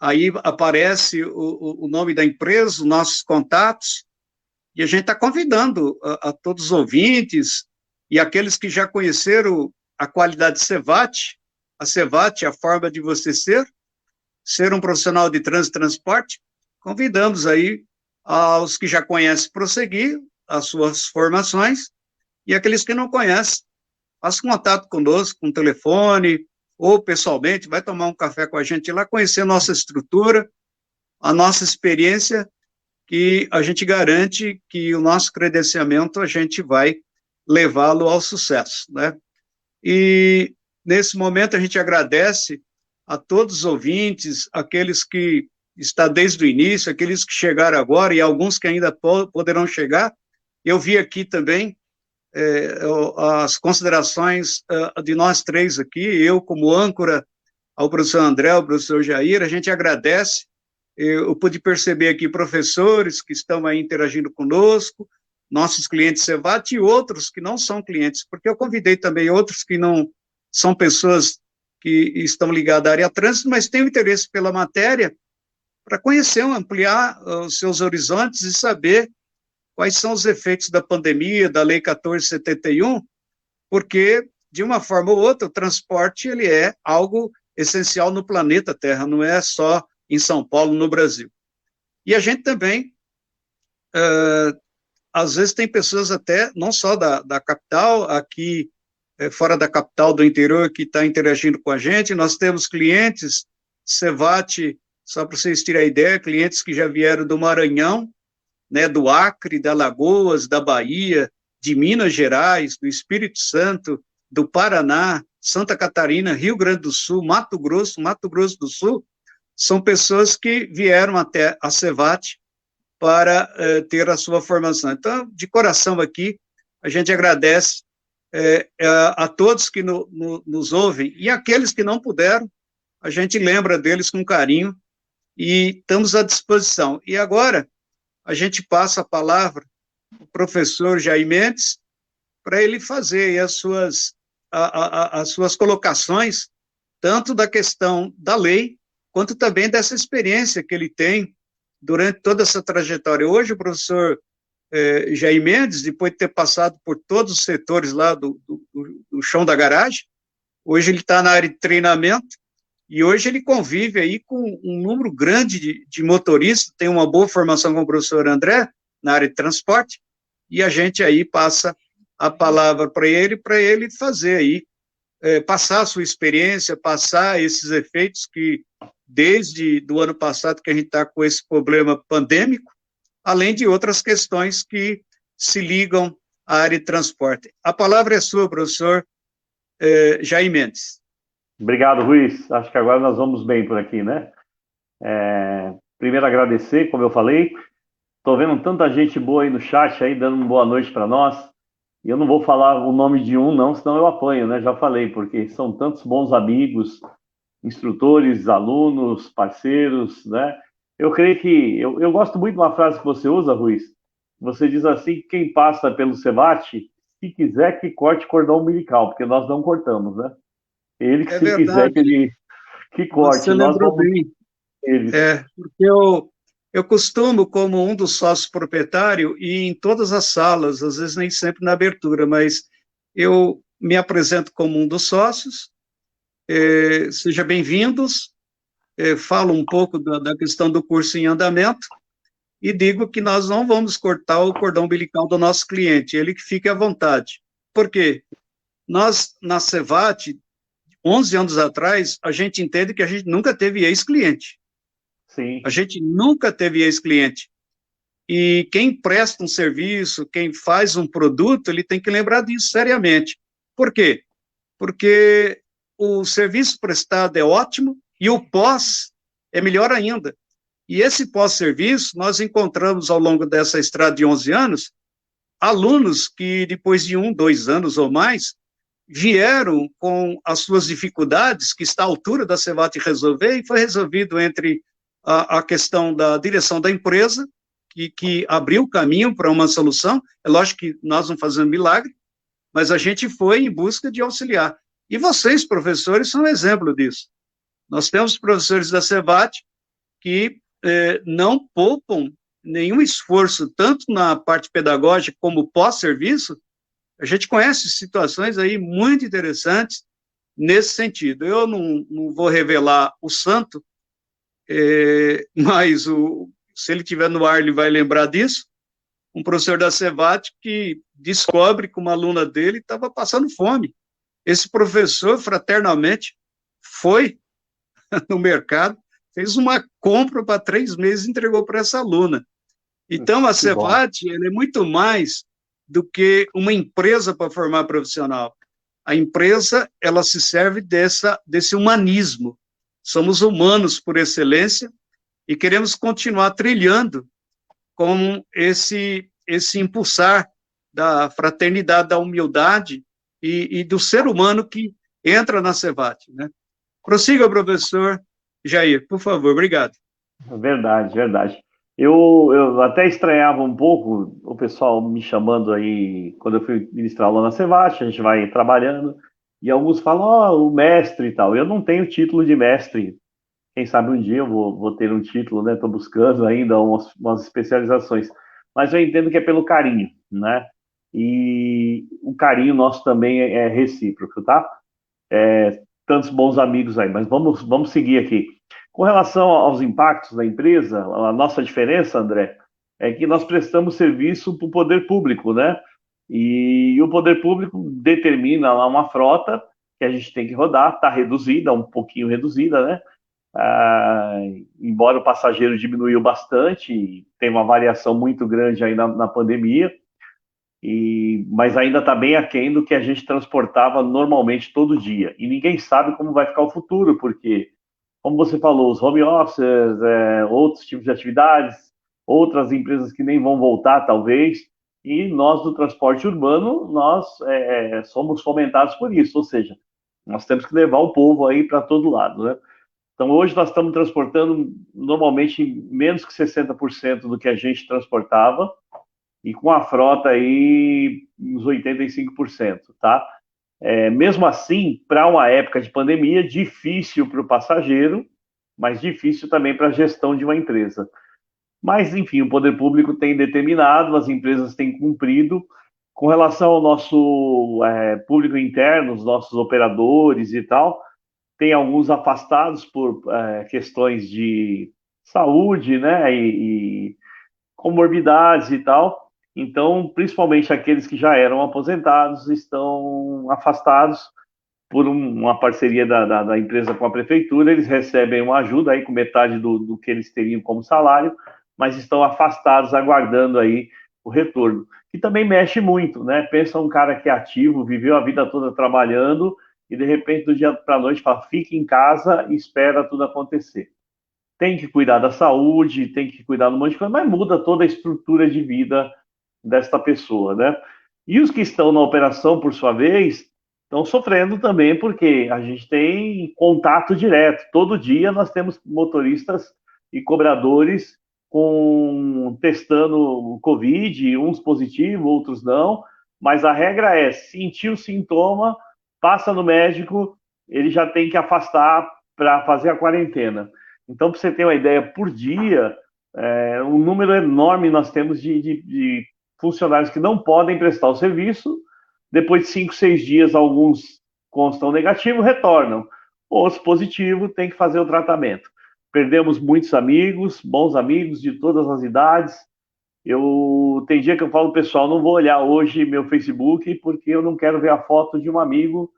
Aí aparece o nome da empresa, os nossos contatos, e a gente está convidando a todos os ouvintes e aqueles que já conheceram a qualidade CEVAT, a CEVAT, a forma de você ser um profissional de trânsito e transporte, convidamos aí aos que já conhecem prosseguir as suas formações, e aqueles que não conhecem, faça contato conosco, com telefone, ou pessoalmente, vai tomar um café com a gente lá, conhecer a nossa estrutura, a nossa experiência, que a gente garante que o nosso credenciamento a gente vai levá-lo ao sucesso, né? E nesse momento a gente agradece a todos os ouvintes, aqueles que estão desde o início, aqueles que chegaram agora e alguns que ainda poderão chegar. Eu vi aqui também as considerações de nós três aqui, eu como âncora, ao professor André, ao professor Jair, a gente agradece. Eu pude perceber aqui professores que estão aí interagindo conosco, nossos clientes CEVAT e outros que não são clientes, porque eu convidei também outros que não são pessoas que estão ligadas à área trânsito, mas têm interesse pela matéria, para conhecer, ampliar os seus horizontes e saber quais são os efeitos da pandemia, da Lei 1471, porque, de uma forma ou outra, o transporte ele é algo essencial no planeta Terra, não é só em São Paulo, no Brasil. E a gente também, às vezes tem pessoas até, não só da capital, aqui fora da capital, do interior, que está interagindo com a gente, nós temos clientes, CEVAT, só para vocês terem a ideia, clientes que já vieram do Maranhão, né, do Acre, da Alagoas, da Bahia, de Minas Gerais, do Espírito Santo, do Paraná, Santa Catarina, Rio Grande do Sul, Mato Grosso do Sul, são pessoas que vieram até a CEVAT para ter a sua formação. Então, de coração aqui, a gente agradece a todos que nos ouvem, e aqueles que não puderam, a gente lembra deles com carinho, e estamos à disposição. E agora, a gente passa a palavra ao professor Jair Mendes, para ele fazer as suas colocações, tanto da questão da lei, quanto também dessa experiência que ele tem durante toda essa trajetória. Hoje, o professor Jair Mendes, depois de ter passado por todos os setores lá do chão da garagem, hoje ele está na área de treinamento, e hoje ele convive aí com um número grande de motoristas, tem uma boa formação com o professor André, na área de transporte, e a gente aí passa a palavra para ele fazer aí, passar a sua experiência, passar esses efeitos que, desde do ano passado que a gente está com esse problema pandêmico, além de outras questões que se ligam à área de transporte. A palavra é sua, professor Jair Mendes. Obrigado, Ruiz. Acho que agora nós vamos bem por aqui, né? Primeiro agradecer, como eu falei, estou vendo tanta gente boa aí no chat, aí dando uma boa noite para nós, e eu não vou falar o nome de um não, senão eu apanho, né? Já falei, porque são tantos bons amigos, instrutores, alunos, parceiros, né? Eu creio que, eu gosto muito de uma frase que você usa, Ruiz, você diz assim, quem passa pelo CEVAT, se quiser que corte cordão umbilical, porque nós não cortamos, né? Ele que, se verdade. quiser que corte. Você lembrou bem. Eles. Porque eu costumo, como um dos sócios proprietários, ir em todas as salas, às vezes nem sempre na abertura, mas eu me apresento como um dos sócios, seja bem-vindos, falo um pouco da questão do curso em andamento, e digo que nós não vamos cortar o cordão umbilical do nosso cliente, ele que fique à vontade. Por quê? Nós, na CEVAT, 11 anos atrás, a gente entende que a gente nunca teve ex-cliente. Sim. A gente nunca teve ex-cliente. E quem presta um serviço, quem faz um produto, ele tem que lembrar disso seriamente. Por quê? Porque o serviço prestado é ótimo e o pós é melhor ainda. E esse pós-serviço, nós encontramos ao longo dessa estrada de 11 anos, alunos que depois de 1, 2 anos ou mais, vieram com as suas dificuldades, que está à altura da CEVAT resolver, e foi resolvido entre a questão da direção da empresa, que abriu o caminho para uma solução. É lógico que nós não fazemos milagre, mas a gente foi em busca de auxiliar. E vocês, professores, são um exemplo disso. Nós temos professores da CEVAT que não poupam nenhum esforço, tanto na parte pedagógica como pós-serviço. A gente conhece situações aí muito interessantes nesse sentido. Eu não vou revelar o santo, mas se ele estiver no ar, ele vai lembrar disso. Um professor da CEVAT que descobre que uma aluna dele estava passando fome. Esse professor, fraternamente, foi no mercado, fez uma compra para 3 meses e entregou para essa aluna. Então, a CEVAT é muito mais do que uma empresa para formar profissional. A empresa, ela se serve desse humanismo. Somos humanos por excelência e queremos continuar trilhando com esse impulsar da fraternidade, da humildade e do ser humano que entra na CEVAT, né? Prossiga, professor Jair, por favor, obrigado. Verdade, verdade. Eu até estranhava um pouco o pessoal me chamando aí, quando eu fui ministrar lá na CEVAT, a gente vai trabalhando, e alguns falam, o mestre e tal. Eu não tenho título de mestre. Quem sabe um dia eu vou ter um título, né? Estou buscando ainda umas especializações. Mas eu entendo que é pelo carinho, né? E o carinho nosso também é recíproco, tá? Tantos bons amigos aí, mas vamos seguir aqui. Com relação aos impactos da empresa, a nossa diferença, André, é que nós prestamos serviço para o poder público, né? E o poder público determina lá uma frota que a gente tem que rodar, está reduzida, um pouquinho reduzida, né? Embora o passageiro diminuiu bastante, tem uma variação muito grande aí na pandemia, mas ainda está bem aquém do que a gente transportava normalmente todo dia. E ninguém sabe como vai ficar o futuro, porque, como você falou, os home offices, outros tipos de atividades, outras empresas que nem vão voltar, talvez, e nós do transporte urbano, nós somos fomentados por isso, ou seja, nós temos que levar o povo aí para todo lado, né? Então, hoje nós estamos transportando normalmente menos que 60% do que a gente transportava, e com a frota aí uns 85%, tá? Mesmo assim, para uma época de pandemia, difícil para o passageiro, mas difícil também para a gestão de uma empresa. Mas, enfim, o poder público tem determinado, as empresas têm cumprido. Com relação ao nosso público interno, os nossos operadores e tal, tem alguns afastados por questões de saúde, né, e comorbidades e tal. Então, principalmente aqueles que já eram aposentados estão afastados por uma parceria da empresa com a prefeitura. Eles recebem uma ajuda aí com metade do que eles teriam como salário, mas estão afastados, aguardando aí o retorno. Que também mexe muito, né? Pensa um cara que é ativo, viveu a vida toda trabalhando e, de repente, do dia para a noite, fala, fica em casa e espera tudo acontecer. Tem que cuidar da saúde, tem que cuidar de um monte de coisa, mas muda toda a estrutura de vida desta pessoa, né? E os que estão na operação, por sua vez, estão sofrendo também, porque a gente tem contato direto. Todo dia nós temos motoristas e cobradores testando o Covid, uns positivos, outros não, mas a regra é, sentir o sintoma, passa no médico, ele já tem que afastar para fazer a quarentena. Então, para você ter uma ideia, por dia, um número enorme nós temos de funcionários que não podem prestar o serviço. Depois de 5, 6 dias, alguns constam negativo, retornam. Os positivos têm que fazer o tratamento. Perdemos muitos amigos, bons amigos de todas as idades. Tem dia que eu falo, pessoal, não vou olhar hoje meu Facebook, porque eu não quero ver a foto de um amigo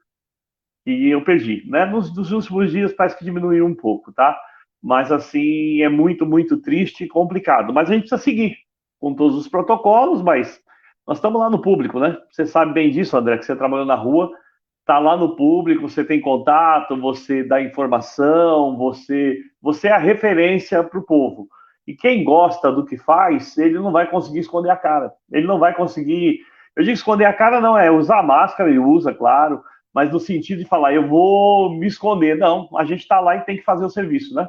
que eu perdi, né? Nos últimos dias parece que diminuiu um pouco, tá? Mas, assim, é muito, muito triste e complicado. Mas a gente precisa seguir com todos os protocolos, mas nós estamos lá no público, né? Você sabe bem disso, André, que você trabalhou na rua, está lá no público, você tem contato, você dá informação, você é a referência para o povo. E quem gosta do que faz, ele não vai conseguir esconder a cara. Ele não vai conseguir... Eu digo esconder a cara não, é usar máscara, ele usa, claro, mas no sentido de falar, eu vou me esconder. Não, a gente está lá e tem que fazer o serviço, né?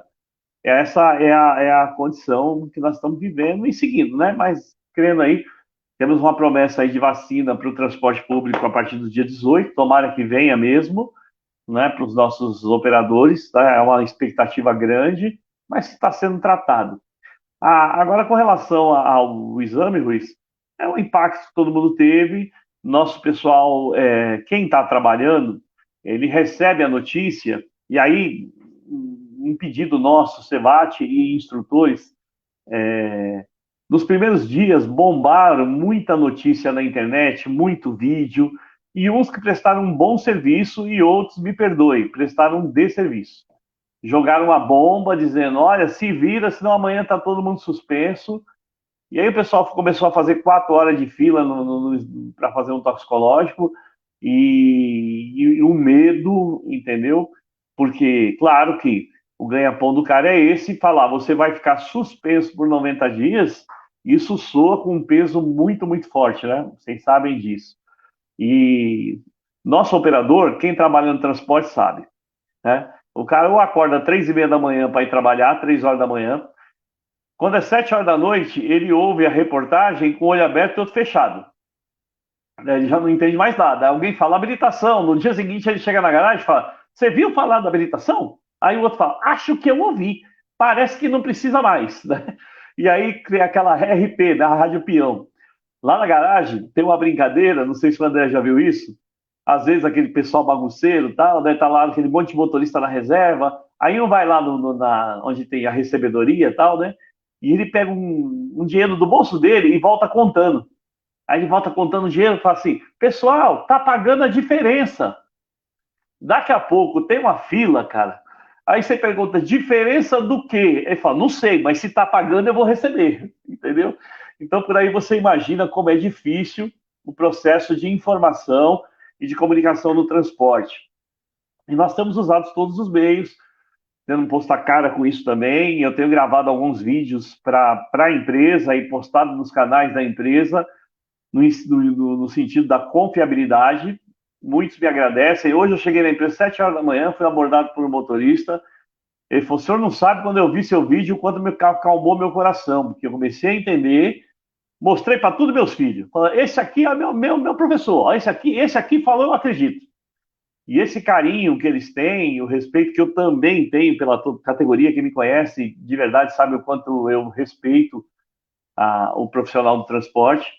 essa é a condição que nós estamos vivendo e seguindo, né? Mas, crendo aí, temos uma promessa aí de vacina para o transporte público a partir do dia 18, tomara que venha mesmo, né, para os nossos operadores, tá? É uma expectativa grande, mas está sendo tratado. Agora, com relação ao exame, Ruiz, é um impacto que todo mundo teve. Nosso pessoal, quem está trabalhando, ele recebe a notícia, e aí, um pedido nosso, Cevat e instrutores, nos primeiros dias bombaram muita notícia na internet, muito vídeo, e uns que prestaram um bom serviço e outros, me perdoe, prestaram um desserviço. Jogaram uma bomba dizendo, olha, se vira, senão amanhã está todo mundo suspenso. E aí o pessoal começou a fazer 4 horas de fila para fazer um toxicológico e o medo, entendeu? Porque, claro que o ganha-pão do cara é esse, falar, você vai ficar suspenso por 90 dias, isso soa com um peso muito, muito forte, né? Vocês sabem disso. E nosso operador, quem trabalha no transporte sabe, né? O cara ou acorda 3h30 da manhã para ir trabalhar, 3 horas da manhã. Quando é 7 horas da noite, ele ouve a reportagem com o olho aberto e outro fechado. Ele já não entende mais nada. Alguém fala habilitação. No dia seguinte, ele chega na garagem e fala, você viu falar da habilitação? Aí o outro fala, acho que eu ouvi. Parece que não precisa mais. Né? E aí cria aquela RP, da Rádio Peão. Lá na garagem tem uma brincadeira, não sei se o André já viu isso, às vezes aquele pessoal bagunceiro, tal, deve estar lá aquele monte de motorista na reserva, aí um vai lá onde tem a recebedoria, tal, né? E ele pega um dinheiro do bolso dele e volta contando. Aí ele volta contando o dinheiro e fala assim, pessoal, tá pagando a diferença. Daqui a pouco tem uma fila, cara. Aí você pergunta, diferença do quê? Ele fala, não sei, mas se tá pagando eu vou receber, entendeu? Então por aí você imagina como é difícil o processo de informação e de comunicação no transporte. E nós temos usado todos os meios, tendo posto a cara com isso também. Eu tenho gravado alguns vídeos para a empresa e postado nos canais da empresa, no sentido da confiabilidade. Muitos me agradecem. Hoje eu cheguei na empresa 7 horas da manhã, fui abordado por um motorista. Ele falou, o senhor não sabe quando eu vi seu vídeo, o quanto me acalmou meu coração, porque eu comecei a entender. Mostrei para todos meus filhos. Falei, esse aqui é meu professor. Esse aqui falou, eu acredito. E esse carinho que eles têm, o respeito que eu também tenho pela categoria, que me conhece de verdade sabe o quanto eu respeito o profissional do transporte,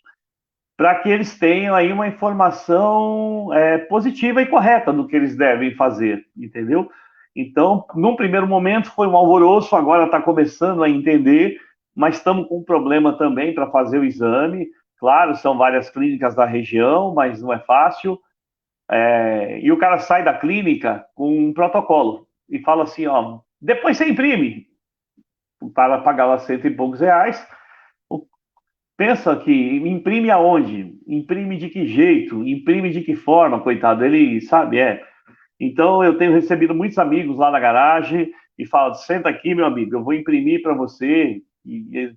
para que eles tenham aí uma informação positiva e correta do que eles devem fazer, entendeu? Então, num primeiro momento foi um alvoroço, agora está começando a entender, mas estamos com um problema também para fazer o exame. Claro, são várias clínicas da região, mas não é fácil. E o cara sai da clínica com um protocolo e fala assim, ó, depois você imprime. O cara paga lá R$100 e poucos. Pensa que imprime aonde? Imprime de que jeito? Imprime de que forma, coitado? Ele sabe, Então, eu tenho recebido muitos amigos lá na garagem e falam, senta aqui, meu amigo, eu vou imprimir para você.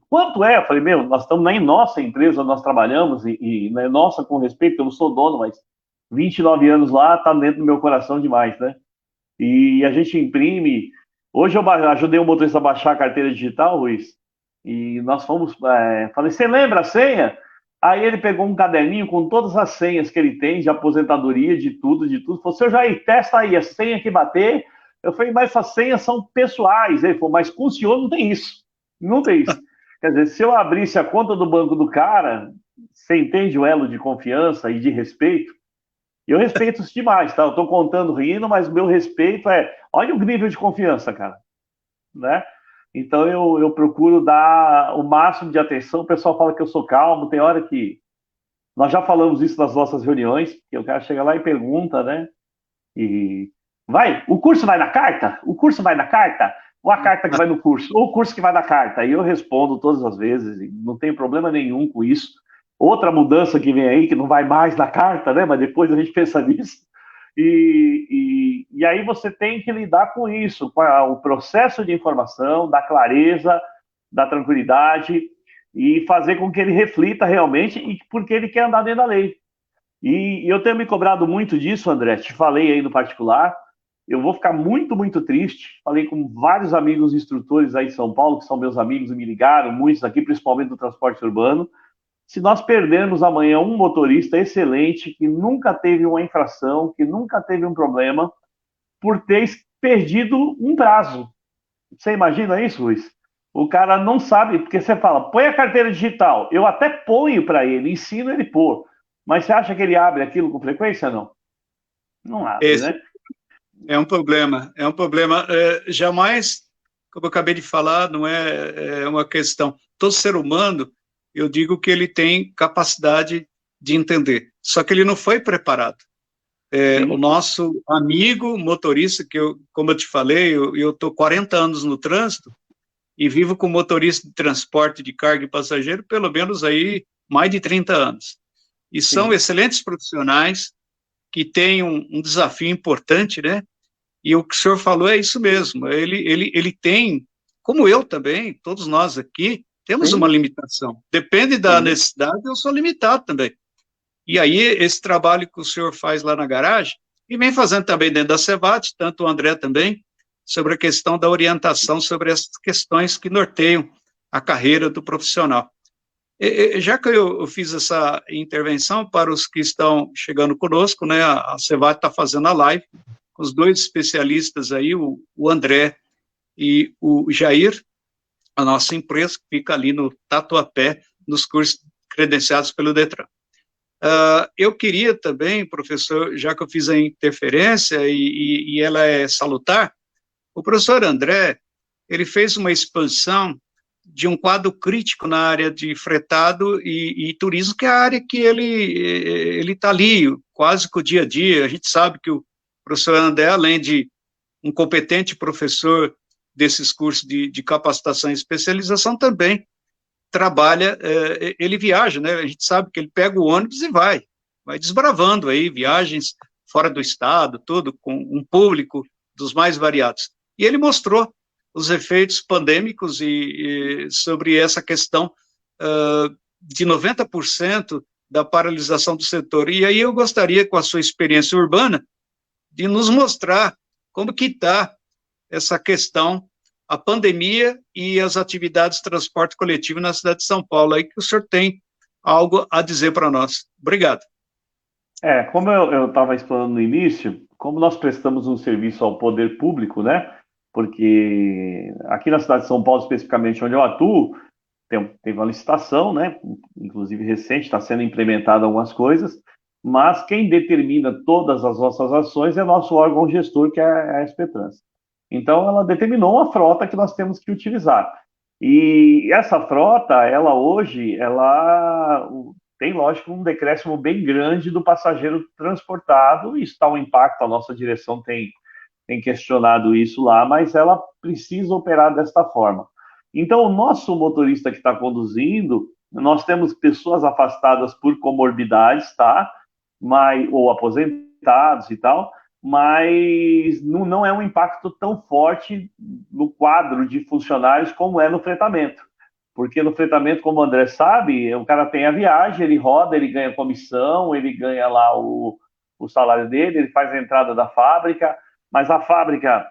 Quanto é? Eu falei, nós estamos na nossa empresa, nós trabalhamos, e não é nossa com respeito, eu não sou dono, mas 29 anos lá, está dentro do meu coração demais, né? E a gente imprime. Hoje eu ajudei o motorista a baixar a carteira digital, Ruiz, e nós fomos, falei, você lembra a senha? Aí ele pegou um caderninho com todas as senhas que ele tem de aposentadoria, de tudo. Falou, seu Jair, testa aí a senha que bater. Eu falei, mas essas senhas são pessoais. Ele falou, mas com o senhor não tem isso. Não tem isso. Quer dizer, se eu abrisse a conta do banco do cara, você entende o elo de confiança e de respeito? E eu respeito isso demais, tá? Eu estou contando rindo, mas o meu respeito olha o nível de confiança, cara. Né? Então eu procuro dar o máximo de atenção. O pessoal fala que eu sou calmo, tem hora que... Nós já falamos isso nas nossas reuniões, que o cara chega lá e pergunta, né? E o curso vai na carta? O curso vai na carta? Ou a carta que vai no curso? Ou o curso que vai na carta? E eu respondo todas as vezes, não tem problema nenhum com isso. Outra mudança que vem aí, que não vai mais na carta, né? Mas depois a gente pensa nisso. E aí você tem que lidar com isso, com o processo de informação, da clareza, da tranquilidade, e fazer com que ele reflita realmente, e porque ele quer andar dentro da lei. E eu tenho me cobrado muito disso, André, te falei aí no particular, eu vou ficar muito, muito triste. Falei com vários amigos instrutores aí em São Paulo, que são meus amigos e me ligaram, muitos aqui, principalmente do transporte urbano. Se nós perdermos amanhã um motorista excelente, que nunca teve uma infração, que nunca teve um problema, por ter perdido um prazo. Você imagina isso, Luiz? O cara não sabe, porque você fala, põe a carteira digital. Eu até ponho para ele, ensino ele a pôr. Mas você acha que ele abre aquilo com frequência? Não. Não abre, Esse né? é um problema, é um problema. Jamais, como eu acabei de falar, não é uma questão. Todo ser humano, eu digo que ele tem capacidade de entender, só que ele não foi preparado. O nosso amigo motorista, que eu, como eu te falei, eu estou 40 anos no trânsito e vivo com motorista de transporte de carga e passageiro pelo menos aí mais de 30 anos. E são excelentes profissionais que têm um desafio importante, né? E o que o senhor falou é isso mesmo. Ele tem, como eu também, todos nós aqui, temos uma limitação. Depende da necessidade, eu sou limitado também. E aí, esse trabalho que o senhor faz lá na garagem, e vem fazendo também dentro da Cevat, tanto o André também, sobre a questão da orientação sobre essas questões que norteiam a carreira do profissional. Já que eu fiz essa intervenção para os que estão chegando conosco, né, a Cevat está fazendo a live com os dois especialistas aí, o André e o Jair, a nossa empresa, que fica ali no Tatuapé, nos cursos credenciados pelo Detran. Eu queria também, professor, já que eu fiz a interferência e ela é salutar, o professor André, ele fez uma expansão de um quadro crítico na área de fretado e turismo, que é a área que ele está ali, quase que o dia a dia. A gente sabe que o professor André, além de um competente professor desses cursos de capacitação e especialização, também trabalha, ele viaja, né? A gente sabe que ele pega o ônibus e vai desbravando aí viagens fora do estado, tudo, com um público dos mais variados. E ele mostrou os efeitos pandêmicos e sobre essa questão de 90% da paralisação do setor. E aí eu gostaria, com a sua experiência urbana, de nos mostrar como que está essa questão, a pandemia e as atividades de transporte coletivo na cidade de São Paulo, aí que o senhor tem algo a dizer para nós. Obrigado. Como eu estava explorando no início, como nós prestamos um serviço ao poder público, né? Porque aqui na cidade de São Paulo, especificamente onde eu atuo, tem uma licitação, né? Inclusive recente, está sendo implementada algumas coisas, mas quem determina todas as nossas ações é nosso órgão gestor, que é a SP Trans. Então, ela determinou uma frota que nós temos que utilizar. E essa frota, ela hoje, ela tem, lógico, um decréscimo bem grande do passageiro transportado, e isso está um impacto, a nossa direção tem questionado isso lá, mas ela precisa operar desta forma. Então, o nosso motorista que está conduzindo, nós temos pessoas afastadas por comorbidades, tá? Ou aposentados e tal, mas não é um impacto tão forte no quadro de funcionários como é no fretamento. Porque no fretamento, como o André sabe, o cara tem a viagem, ele roda, ele ganha comissão, ele ganha lá o salário dele, ele faz a entrada da fábrica, mas a fábrica,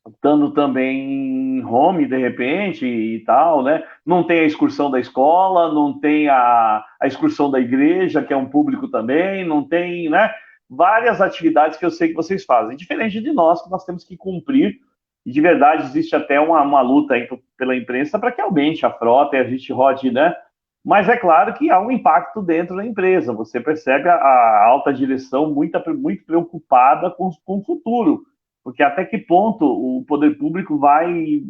estando também em home, de repente, e tal, né? Não tem a excursão da escola, não tem a excursão da igreja, que é um público também, não tem, né? Várias atividades que eu sei que vocês fazem, diferente de nós, que nós temos que cumprir, e de verdade existe até uma luta aí pela imprensa para que aumente a frota e a gente rode, né? Mas é claro que há um impacto dentro da empresa, você percebe a alta direção muito preocupada com o futuro, porque até que ponto o poder público vai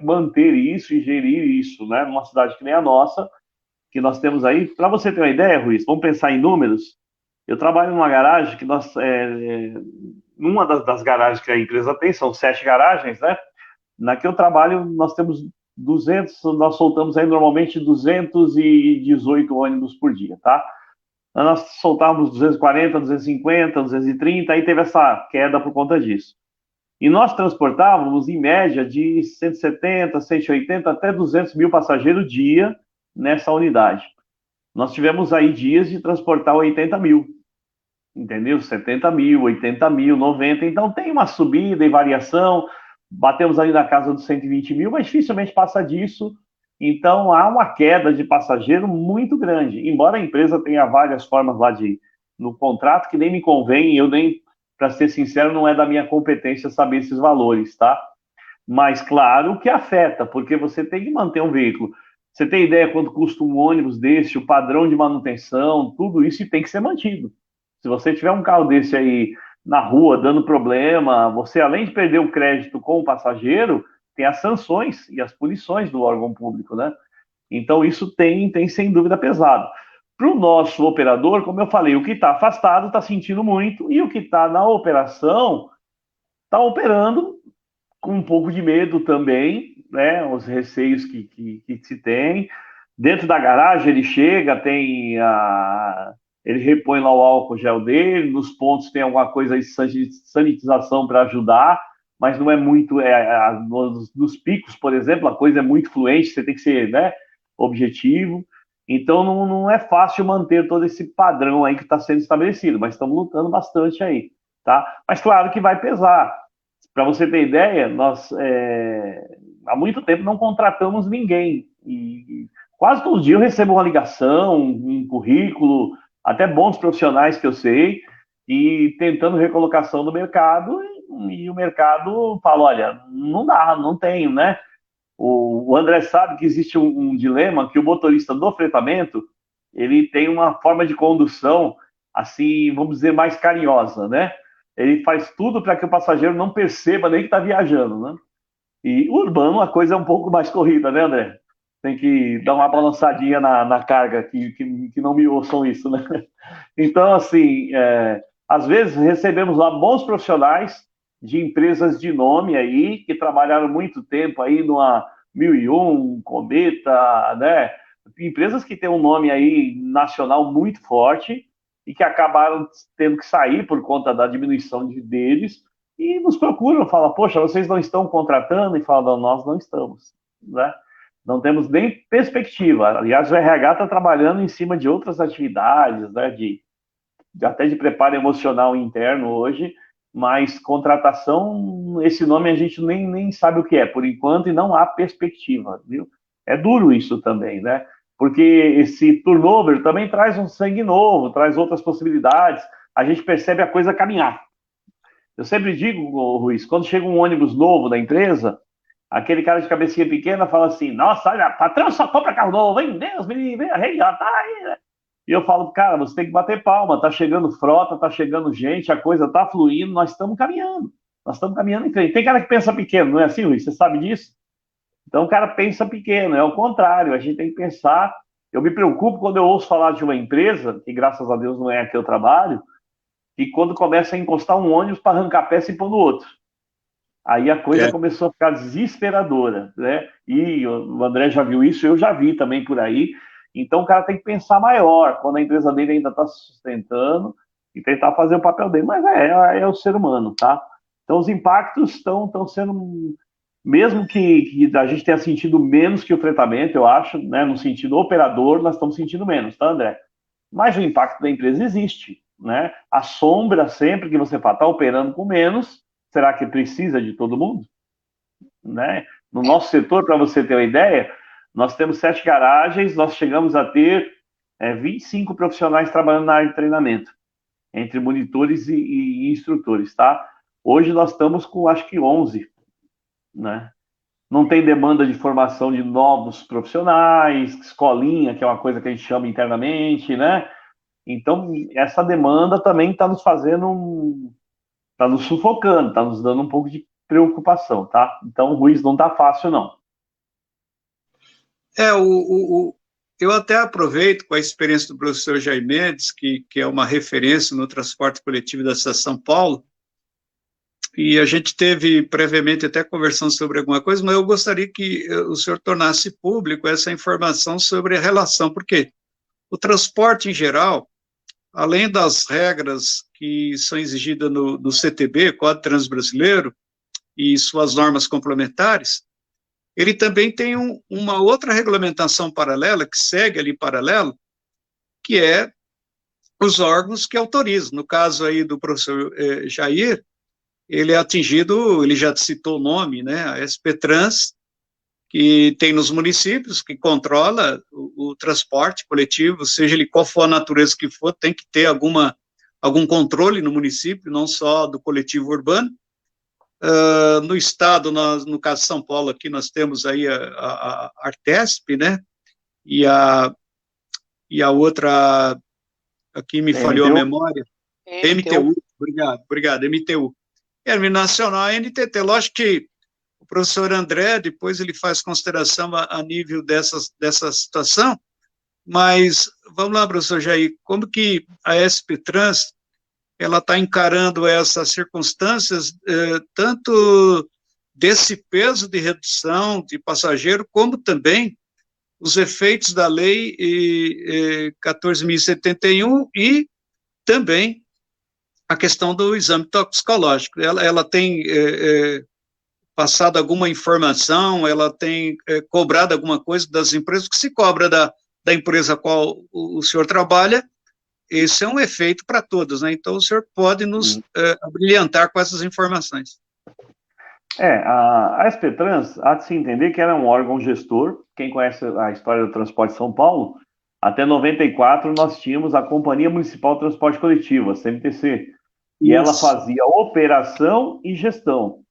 manter isso e gerir isso, né? Numa cidade que nem a nossa, que nós temos aí. Para você ter uma ideia, Ruiz, vamos pensar em números. Eu trabalho numa garagem que numa das garagens que a empresa tem, são 7 garagens, né? Na que eu trabalho, nós temos 200, nós soltamos aí normalmente 218 ônibus por dia, tá? Nós soltávamos 240, 250, 230, aí teve essa queda por conta disso. E nós transportávamos, em média, de 170, 180 até 200 mil passageiros dia nessa unidade. Nós tivemos aí dias de transportar 80 mil. entendeu? 70 mil, 80 mil, 90, então tem uma subida e variação, batemos ali na casa dos 120 mil, mas dificilmente passa disso, então há uma queda de passageiro muito grande, embora a empresa tenha várias formas lá no contrato, que nem me convém, eu nem, para ser sincero, não é da minha competência saber esses valores, tá? Mas claro que afeta, porque você tem que manter um veículo. Você tem ideia quanto custa um ônibus desse, o padrão de manutenção, tudo isso tem que ser mantido. Se você tiver um carro desse aí na rua dando problema, você além de perder o crédito com o passageiro, tem as sanções e as punições do órgão público, né? Então isso tem sem dúvida pesado. Para o nosso operador, como eu falei, o que está afastado está sentindo muito e o que está na operação está operando com um pouco de medo também, né? Os receios que se tem. Dentro da garagem ele chega, ele repõe lá o álcool gel dele, nos pontos tem alguma coisa de sanitização para ajudar, mas não é muito, nos picos, por exemplo, a coisa é muito fluente, você tem que ser, né, objetivo, então não é fácil manter todo esse padrão aí que está sendo estabelecido, mas estamos lutando bastante aí, tá? Mas claro que vai pesar. Para você ter ideia, nós há muito tempo não contratamos ninguém, e quase todo dia eu recebo uma ligação, um currículo, até bons profissionais que eu sei, e tentando recolocação no mercado, e o mercado fala, olha, não dá, não tenho, né? O André sabe que existe um dilema, que o motorista do fretamento, ele tem uma forma de condução, assim, vamos dizer, mais carinhosa, né? Ele faz tudo para que o passageiro não perceba nem que está viajando, né? E o urbano, a coisa é um pouco mais corrida, né, André? Tem que dar uma balançadinha na carga, que não me ouçam isso, né? Então, assim, às vezes recebemos lá bons profissionais de empresas de nome aí, que trabalharam muito tempo aí numa 1001, Cometa, né? Empresas que têm um nome aí nacional muito forte e que acabaram tendo que sair por conta da diminuição deles e nos procuram, falam, poxa, vocês não estão contratando? E falam, nós não estamos, né? Não temos nem perspectiva. Aliás, o RH está trabalhando em cima de outras atividades, né, até de preparo emocional interno hoje, mas contratação, esse nome a gente nem sabe o que é, por enquanto, e não há perspectiva, viu? É duro isso também, né? Porque esse turnover também traz um sangue novo, traz outras possibilidades, a gente percebe a coisa caminhar. Eu sempre digo, Ruiz, quando chega um ônibus novo da empresa, aquele cara de cabecinha pequena fala assim, nossa, olha, patrão só compra carro novo, hein? Deus me livre, rei, já tá aí, né? E eu falo, cara, você tem que bater palma, tá chegando frota, tá chegando gente, a coisa tá fluindo, nós estamos caminhando em frente. Tem cara que pensa pequeno, não é assim, Luiz? Você sabe disso? Então o cara pensa pequeno, é o contrário, a gente tem que pensar. Eu me preocupo quando eu ouço falar de uma empresa, que graças a Deus não é a que eu trabalho, e quando começa a encostar um ônibus para arrancar peça e pôr no outro. Aí a coisa começou a ficar desesperadora, né? E o André já viu isso, eu já vi também por aí. Então o cara tem que pensar maior, quando a empresa dele ainda está se sustentando, e tentar fazer o papel dele. Mas é o ser humano, tá? Então os impactos estão sendo, mesmo que a gente tenha sentido menos que o fretamento, eu acho, né? No sentido operador, nós estamos sentindo menos, tá, André? Mas o impacto da empresa existe, né? A sombra sempre que você fala, está operando com menos, será que precisa de todo mundo? Né? No nosso setor, para você ter uma ideia, nós temos 7 garagens, nós chegamos a ter 25 profissionais trabalhando na área de treinamento, entre monitores e instrutores, tá? Hoje nós estamos com, acho que 11, né? Não tem demanda de formação de novos profissionais, escolinha, que é uma coisa que a gente chama internamente, né? Então, essa demanda também está nos fazendo, está nos sufocando, está nos dando um pouco de preocupação, tá? Então, o Ruiz não está fácil, não. Eu até aproveito com a experiência do professor Jair Mendes, que é uma referência no transporte coletivo da cidade de São Paulo, e a gente teve previamente até conversando sobre alguma coisa, mas eu gostaria que o senhor tornasse público essa informação sobre a relação, porque o transporte em geral, além das regras que são exigidas no CTB, Código Transbrasileiro, e suas normas complementares, ele também tem uma outra regulamentação paralela, que segue ali paralelo, que é os órgãos que autorizam. No caso aí do professor Jair, ele é atingido, ele já citou o nome, né, a SP-Trans, que tem nos municípios, que controla o transporte coletivo, seja ele qual for a natureza que for, tem que ter algum controle no município, não só do coletivo urbano. No estado, no caso de São Paulo, aqui nós temos aí a Artesp, né, e a outra, aqui me falhou a memória, MTU, obrigado, MTU. É nacional, a NTT, lógico que o professor André, depois ele faz consideração a nível dessa situação, mas vamos lá, professor Jair, como que a SP-Trans ela está encarando essas circunstâncias, tanto desse peso de redução de passageiro, como também os efeitos da lei 14.071 e também a questão do exame toxicológico. Ela tem passado alguma informação, ela tem cobrado alguma coisa das empresas, que se cobra da empresa a qual o senhor trabalha, esse é um efeito para todos, né? Então o senhor pode nos abrilhantar com essas informações. A SP-Trans, há de se entender que era um órgão gestor. Quem conhece a história do transporte de São Paulo, até 94 nós tínhamos a Companhia Municipal de Transporte Coletivo, a CMTC, e ela fazia operação e gestão.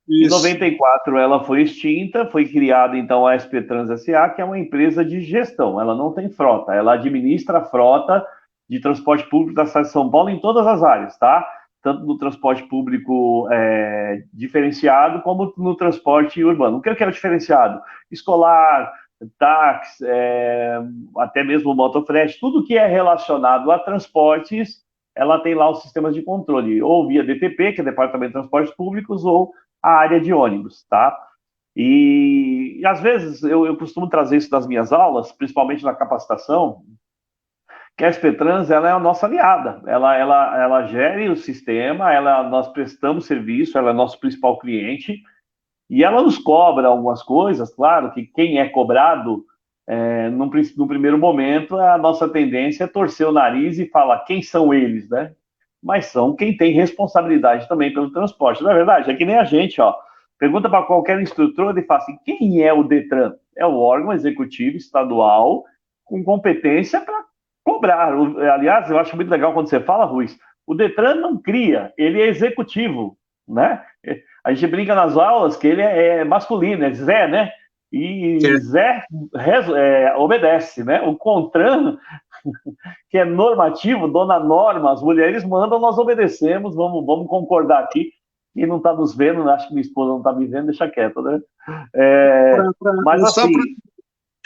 Em 94 ela foi extinta, foi criada então a SP-Trans SA, que é uma empresa de gestão, ela não tem frota, ela administra a frota de transporte público da cidade de São Paulo em todas as áreas, tá? Tanto no transporte público diferenciado, como no transporte urbano. O que eu quero diferenciado? Escolar, táxi, até mesmo motofrete, tudo que é relacionado a transportes, ela tem lá os sistemas de controle, ou via DTP, que é Departamento de Transportes Públicos, ou a área de ônibus, tá? E às vezes eu costumo trazer isso das minhas aulas, principalmente na capacitação, que a SP-Trans, ela é a nossa aliada, ela gere o sistema, nós prestamos serviço, ela é nosso principal cliente, e ela nos cobra algumas coisas. Claro que quem é cobrado, num primeiro momento, a nossa tendência é torcer o nariz e falar quem são eles, né? Mas são quem tem responsabilidade também pelo transporte. Na verdade, é que nem a gente, ó. Pergunta para qualquer instrutor e fala assim, quem é o DETRAN? É o órgão executivo estadual com competência para cobrar. Aliás, eu acho muito legal quando você fala, Ruiz, o DETRAN não cria, ele é executivo, né? A gente brinca nas aulas que ele é masculino, é Zé, né? E Zé obedece, né? O CONTRAN, que é normativo, dona norma, as mulheres mandam, nós obedecemos, vamos concordar aqui. Quem não está nos vendo, acho que minha esposa não está me vendo, deixa quieto, né? Mas assim...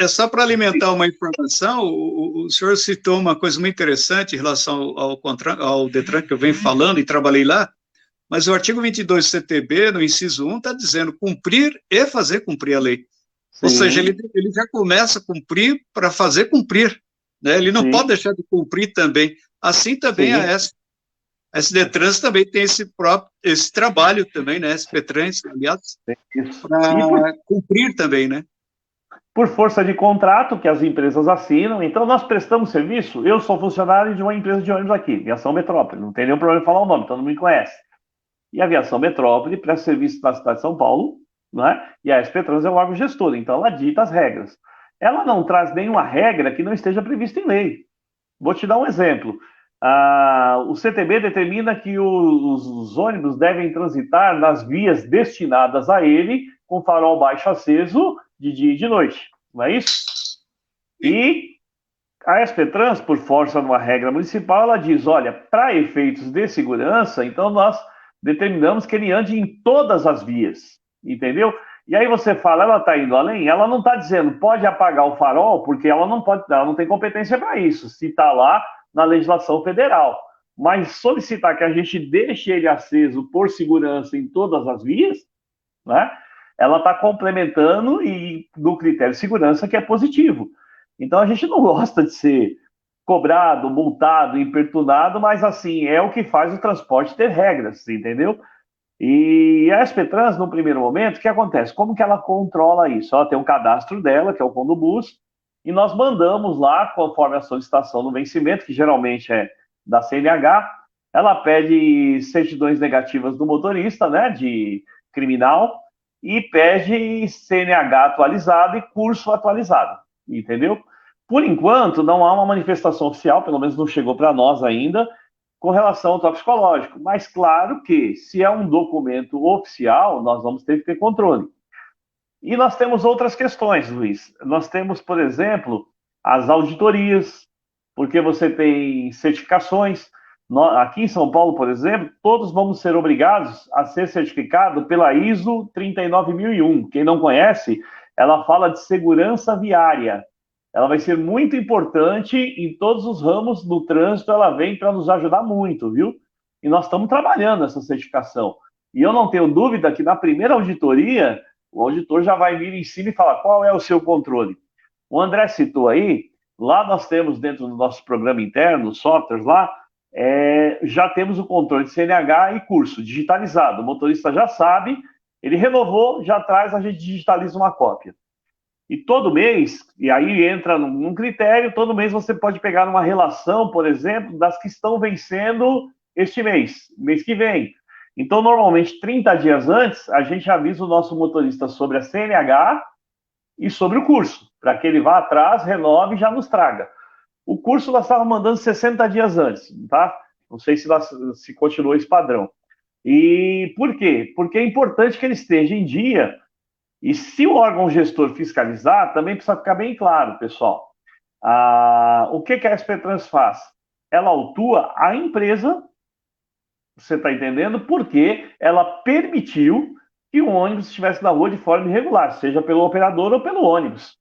Só para alimentar uma informação, o senhor citou uma coisa muito interessante em relação ao DETRAN, que eu venho falando e trabalhei lá, mas o artigo 22 do CTB, no inciso 1, está dizendo cumprir e fazer cumprir a lei. Sim. Ou seja, ele já começa a cumprir para fazer cumprir, né? Ele não Sim. pode deixar de cumprir também. Assim também Sim. a SP-Trans também tem esse trabalho também, né? SP-Trans, aliás, para cumprir também, né? Por força de contrato que as empresas assinam, então nós prestamos serviço. Eu sou funcionário de uma empresa de ônibus aqui, Aviação Metrópole, não tem nenhum problema em falar o nome, todo mundo me conhece. E a Aviação Metrópole presta serviço na cidade de São Paulo, né? E a SP-Trans é o órgão gestor, então ela dita as regras. Ela não traz nenhuma regra que não esteja prevista em lei. Vou te dar um exemplo. O CTB determina que os ônibus devem transitar nas vias destinadas a ele com farol baixo aceso de dia e de noite, não é isso? E a SP-Trans, por força de uma regra municipal, ela diz, olha, para efeitos de segurança, então nós determinamos que ele ande em todas as vias, entendeu? E aí você fala, ela está indo além? Ela não está dizendo, pode apagar o farol, porque ela não tem competência para isso, se está lá na legislação federal. Mas solicitar que a gente deixe ele aceso por segurança em todas as vias, né? Ela está complementando e no critério de segurança que é positivo. Então a gente não gosta de ser cobrado, multado, importunado, mas assim, é o que faz o transporte ter regras, entendeu? E a SP-Trans, no primeiro momento, o que acontece? Como que ela controla isso? Ela tem um cadastro dela, que é o Condubus, e nós mandamos lá, conforme a solicitação no vencimento, que geralmente é da CNH, ela pede certidões negativas do motorista, né, de criminal, e pede CNH atualizado e curso atualizado, entendeu? Por enquanto, não há uma manifestação oficial, pelo menos não chegou para nós ainda, com relação ao toxicológico. Mas claro que, se é um documento oficial, nós vamos ter que ter controle. E nós temos outras questões, Luiz. Nós temos, por exemplo, as auditorias, porque você tem certificações. Aqui em São Paulo, por exemplo, todos vamos ser obrigados a ser certificado pela ISO 39001. Quem não conhece, ela fala de segurança viária. Ela vai ser muito importante em todos os ramos do trânsito, ela vem para nos ajudar muito, viu? E nós estamos trabalhando essa certificação. E eu não tenho dúvida que na primeira auditoria, o auditor já vai vir em cima e falar qual é o seu controle. O André citou aí, lá nós temos dentro do nosso programa interno, softwares lá, já temos o controle de CNH e curso digitalizado. O motorista já sabe, ele renovou, já traz, a gente digitaliza uma cópia. E todo mês, e aí entra num critério, todo mês você pode pegar uma relação, por exemplo, das que estão vencendo este mês que vem. Então, normalmente, 30 dias antes, a gente avisa o nosso motorista sobre a CNH e sobre o curso, para que ele vá atrás, renove e já nos traga. O curso nós estávamos mandando 60 dias antes, tá? Não sei se continuou esse padrão. E por quê? Porque é importante que ele esteja em dia. E se o órgão gestor fiscalizar, também precisa ficar bem claro, pessoal. O que a SPTrans faz? Ela autua a empresa, você está entendendo? Porque ela permitiu que o ônibus estivesse na rua de forma irregular, seja pelo operador ou pelo ônibus.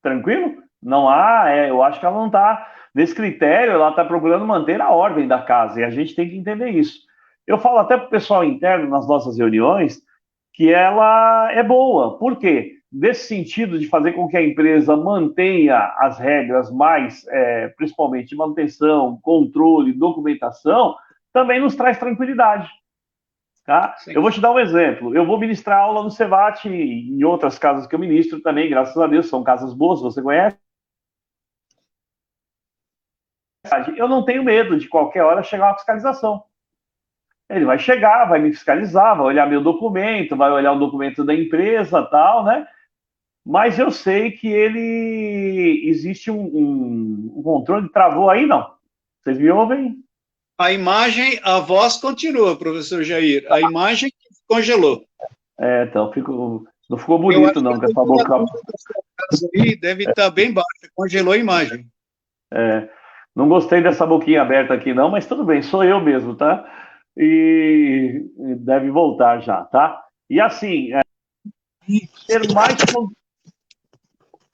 Tranquilo? Não há, eu acho que ela não está nesse critério, ela está procurando manter a ordem da casa, e a gente tem que entender isso. Eu falo até para o pessoal interno nas nossas reuniões, que ela é boa. Por quê? Nesse sentido de fazer com que a empresa mantenha as regras mais, principalmente de manutenção, controle, documentação, também nos traz tranquilidade. Tá? Eu vou te dar um exemplo. Eu vou ministrar aula no Cevat e em outras casas que eu ministro também, graças a Deus, são casas boas, você conhece? Eu não tenho medo de qualquer hora chegar uma fiscalização. Ele vai chegar, vai me fiscalizar, vai olhar meu documento, vai olhar o documento da empresa, tal, né? Mas eu sei que existe um controle. Travou aí, não? Vocês me ouvem? A imagem, a voz continua, professor Jair. A imagem congelou. Então, não ficou bonito, não, com essa boca. Aí deve estar bem baixa, congelou a imagem. Não gostei dessa boquinha aberta aqui, não, mas tudo bem, sou eu mesmo, tá? E deve voltar já, tá? E assim, ter mais...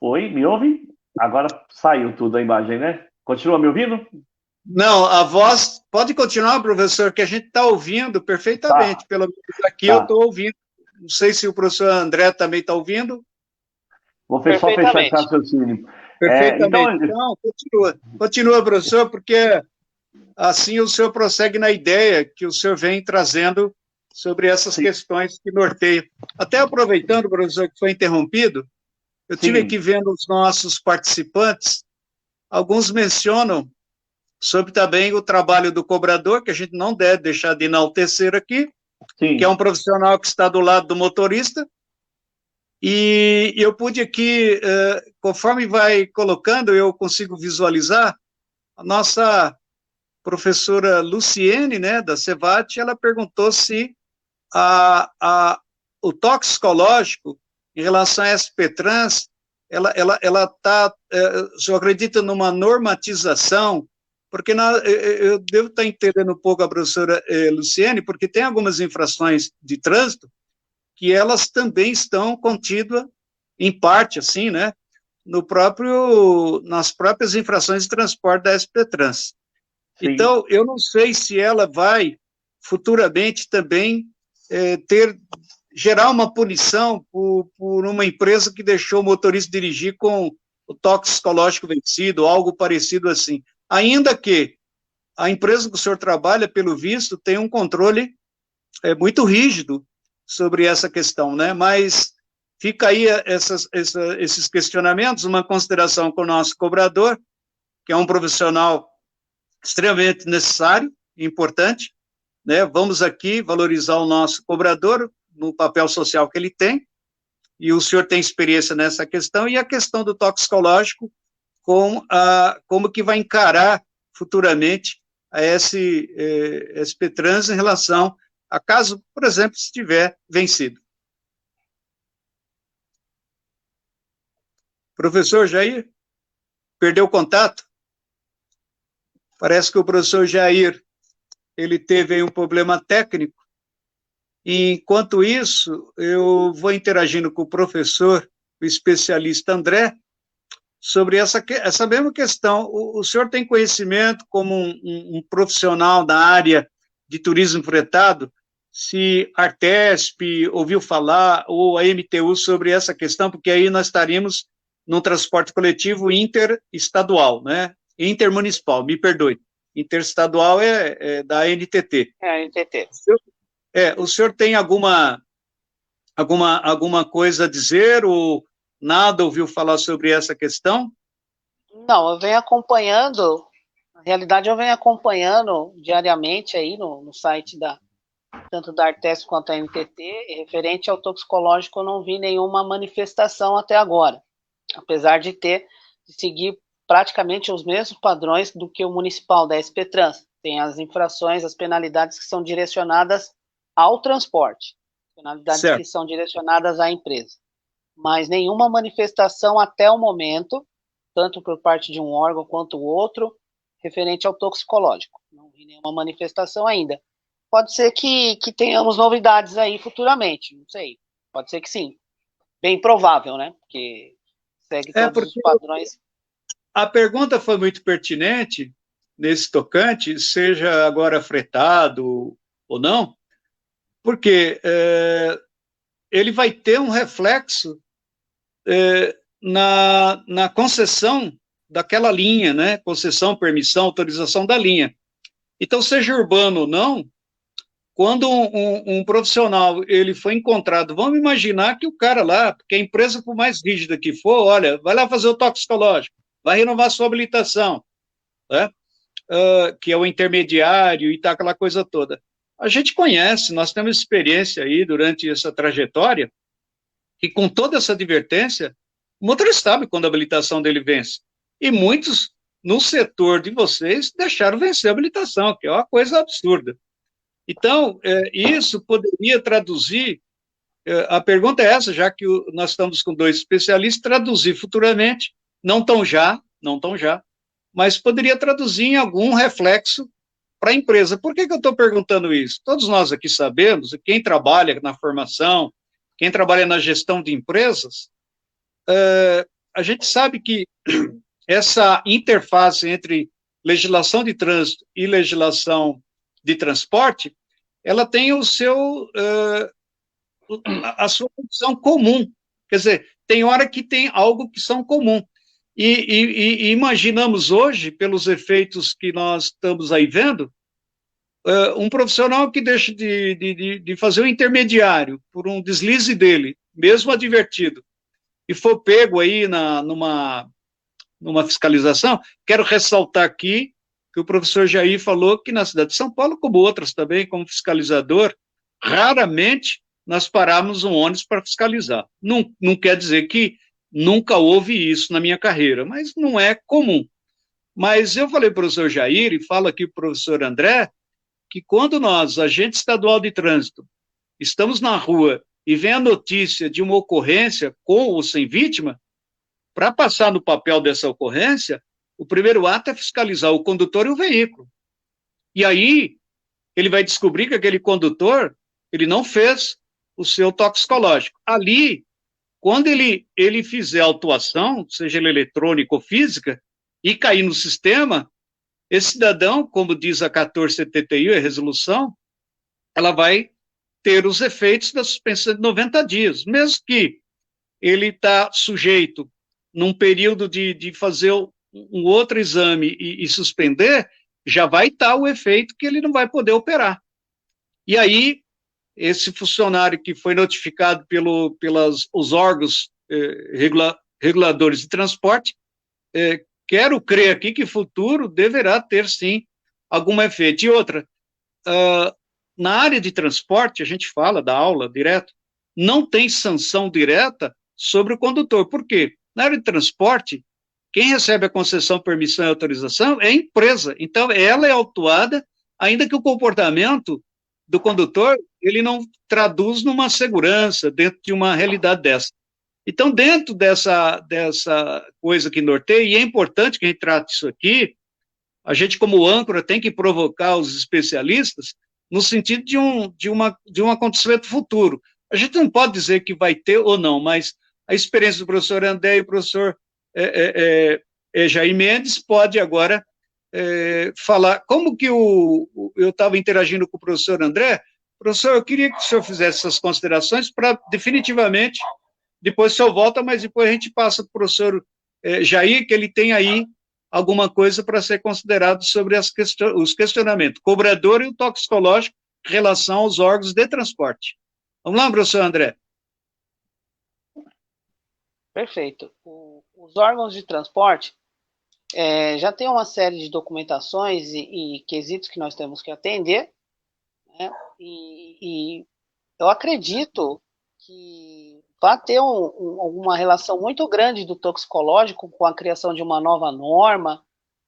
Oi, me ouve? Agora saiu tudo a imagem, né? Continua me ouvindo? Não, a voz... Pode continuar, professor, que a gente está ouvindo perfeitamente. Tá. Pelo menos aqui eu estou ouvindo. Não sei se o professor André também está ouvindo. Vou só fechar esse raciocínio. Perfeitamente. Então, continua, professor, porque... Assim o senhor prossegue na ideia que o senhor vem trazendo sobre essas questões que norteiam. Até aproveitando, professor, que foi interrompido, eu tive aqui vendo os nossos participantes, alguns mencionam sobre também o trabalho do cobrador, que a gente não deve deixar de enaltecer aqui, que é um profissional que está do lado do motorista, e eu pude aqui, conforme vai colocando, eu consigo visualizar a nossa professora Luciene, né, da Cevat, ela perguntou se o toxicológico, em relação à SPTrans, ela está, eu acredito numa normatização, porque eu devo estar entendendo um pouco a professora Luciene, porque tem algumas infrações de trânsito que elas também estão contidas, em parte, assim, né, nas próprias infrações de transporte da SPTrans. Então, eu não sei se ela vai, futuramente, também gerar uma punição por uma empresa que deixou o motorista dirigir com o toxicológico vencido, algo parecido assim. Ainda que a empresa que o senhor trabalha, pelo visto, tem um controle muito rígido sobre essa questão, né? Mas fica aí esses questionamentos, uma consideração com o nosso cobrador, que é um profissional extremamente necessário e importante, né? Vamos aqui valorizar o nosso cobrador no papel social que ele tem, e o senhor tem experiência nessa questão, e a questão do toxicológico, como que vai encarar futuramente a SP Trans em relação a caso, por exemplo, se tiver vencido. Professor Jair, perdeu o contato? Parece que o professor Jair, ele teve aí um problema técnico. E, enquanto isso, eu vou interagindo com o professor, o especialista André, sobre essa mesma questão. O senhor tem conhecimento, como um profissional da área de turismo fretado, se a Artesp ouviu falar, ou a MTU, sobre essa questão, porque aí nós estaríamos num transporte coletivo interestadual, né? Intermunicipal, me perdoe. Interestadual é da NTT. É a NTT. O senhor tem alguma coisa a dizer, ou nada ouviu falar sobre essa questão? Não, eu venho acompanhando, na realidade eu venho acompanhando diariamente aí no site tanto da Artesp quanto da NTT, e referente ao toxicológico eu não vi nenhuma manifestação até agora, apesar de seguir praticamente os mesmos padrões do que o municipal da SP Trans. Tem as infrações, as penalidades que são direcionadas ao transporte, penalidades certo, que são direcionadas à empresa. Mas nenhuma manifestação até o momento, tanto por parte de um órgão quanto o outro, referente ao toxicológico. Não vi nenhuma manifestação ainda. Pode ser que tenhamos novidades aí futuramente, não sei. Pode ser que sim. Bem provável, né? Porque segue todos os padrões. A pergunta foi muito pertinente nesse tocante, seja agora fretado ou não, porque ele vai ter um reflexo na concessão daquela linha, né? Concessão, permissão, autorização da linha. Então, seja urbano ou não, quando um profissional ele foi encontrado, vamos imaginar que o cara lá, porque a empresa, por mais rígida que for, olha, vai lá fazer o toxicológico, vai renovar sua habilitação, né? Que é o intermediário e tá aquela coisa toda. A gente conhece, nós temos experiência aí durante essa trajetória, que com toda essa advertência, o motorista sabe quando a habilitação dele vence. E muitos, no setor de vocês, deixaram vencer a habilitação, que é uma coisa absurda. Então, isso poderia traduzir, a pergunta é essa, já que nós estamos com 2 especialistas, traduzir futuramente, não tão já, mas poderia traduzir em algum reflexo para a empresa. Por que eu estou perguntando isso? Todos nós aqui sabemos, quem trabalha na formação, quem trabalha na gestão de empresas, a gente sabe que essa interface entre legislação de trânsito e legislação de transporte, ela tem a sua função comum. Quer dizer, tem hora que tem algo que são comum. E imaginamos hoje, pelos efeitos que nós estamos aí vendo, um profissional que deixa de fazer o intermediário por um deslize dele, mesmo advertido, e for pego aí numa fiscalização. Quero ressaltar aqui que o professor Jair falou que na cidade de São Paulo, como outras também, como fiscalizador, raramente nós paramos um ônibus para fiscalizar. Não quer dizer que nunca houve isso na minha carreira, mas não é comum. Mas eu falei para o professor Jair, e falo aqui para o professor André, que quando nós, agente estadual de trânsito, estamos na rua e vem a notícia de uma ocorrência com ou sem vítima, para passar no papel dessa ocorrência, o primeiro ato é fiscalizar o condutor e o veículo. E aí, ele vai descobrir que aquele condutor, ele não fez o seu toxicológico. Ali, quando ele fizer a autuação, seja ele eletrônica ou física, e cair no sistema, esse cidadão, como diz a 1471, a resolução, ela vai ter os efeitos da suspensão de 90 dias, mesmo que ele está sujeito, num período de fazer um outro exame e suspender, já vai estar o efeito que ele não vai poder operar. E aí, esse funcionário que foi notificado pelos órgãos reguladores de transporte, quero crer aqui que futuro deverá ter, sim, algum efeito. E outra, na área de transporte, a gente fala da aula direto, não tem sanção direta sobre o condutor. Por quê? Na área de transporte, quem recebe a concessão, permissão e autorização é a empresa. Então, ela é autuada, ainda que o comportamento do condutor ele não traduz numa segurança dentro de uma realidade dessa. Então, dentro dessa coisa que norteia, e é importante que a gente trate isso aqui, a gente, como âncora, tem que provocar os especialistas no sentido de um acontecimento futuro. A gente não pode dizer que vai ter ou não, mas a experiência do professor André e o professor Jair Mendes pode agora falar. Como que eu estava interagindo com o professor André? Professor, eu queria que o senhor fizesse essas considerações para definitivamente, depois o senhor volta, mas depois a gente passa para o professor Jair, que ele tem aí alguma coisa para ser considerado sobre os questionamentos, cobrador e o toxicológico em relação aos órgãos de transporte. Vamos lá, professor André. Perfeito. Os órgãos de transporte já tem uma série de documentações e quesitos que nós temos que atender, né? E eu acredito que vai ter uma relação muito grande do toxicológico com a criação de uma nova norma,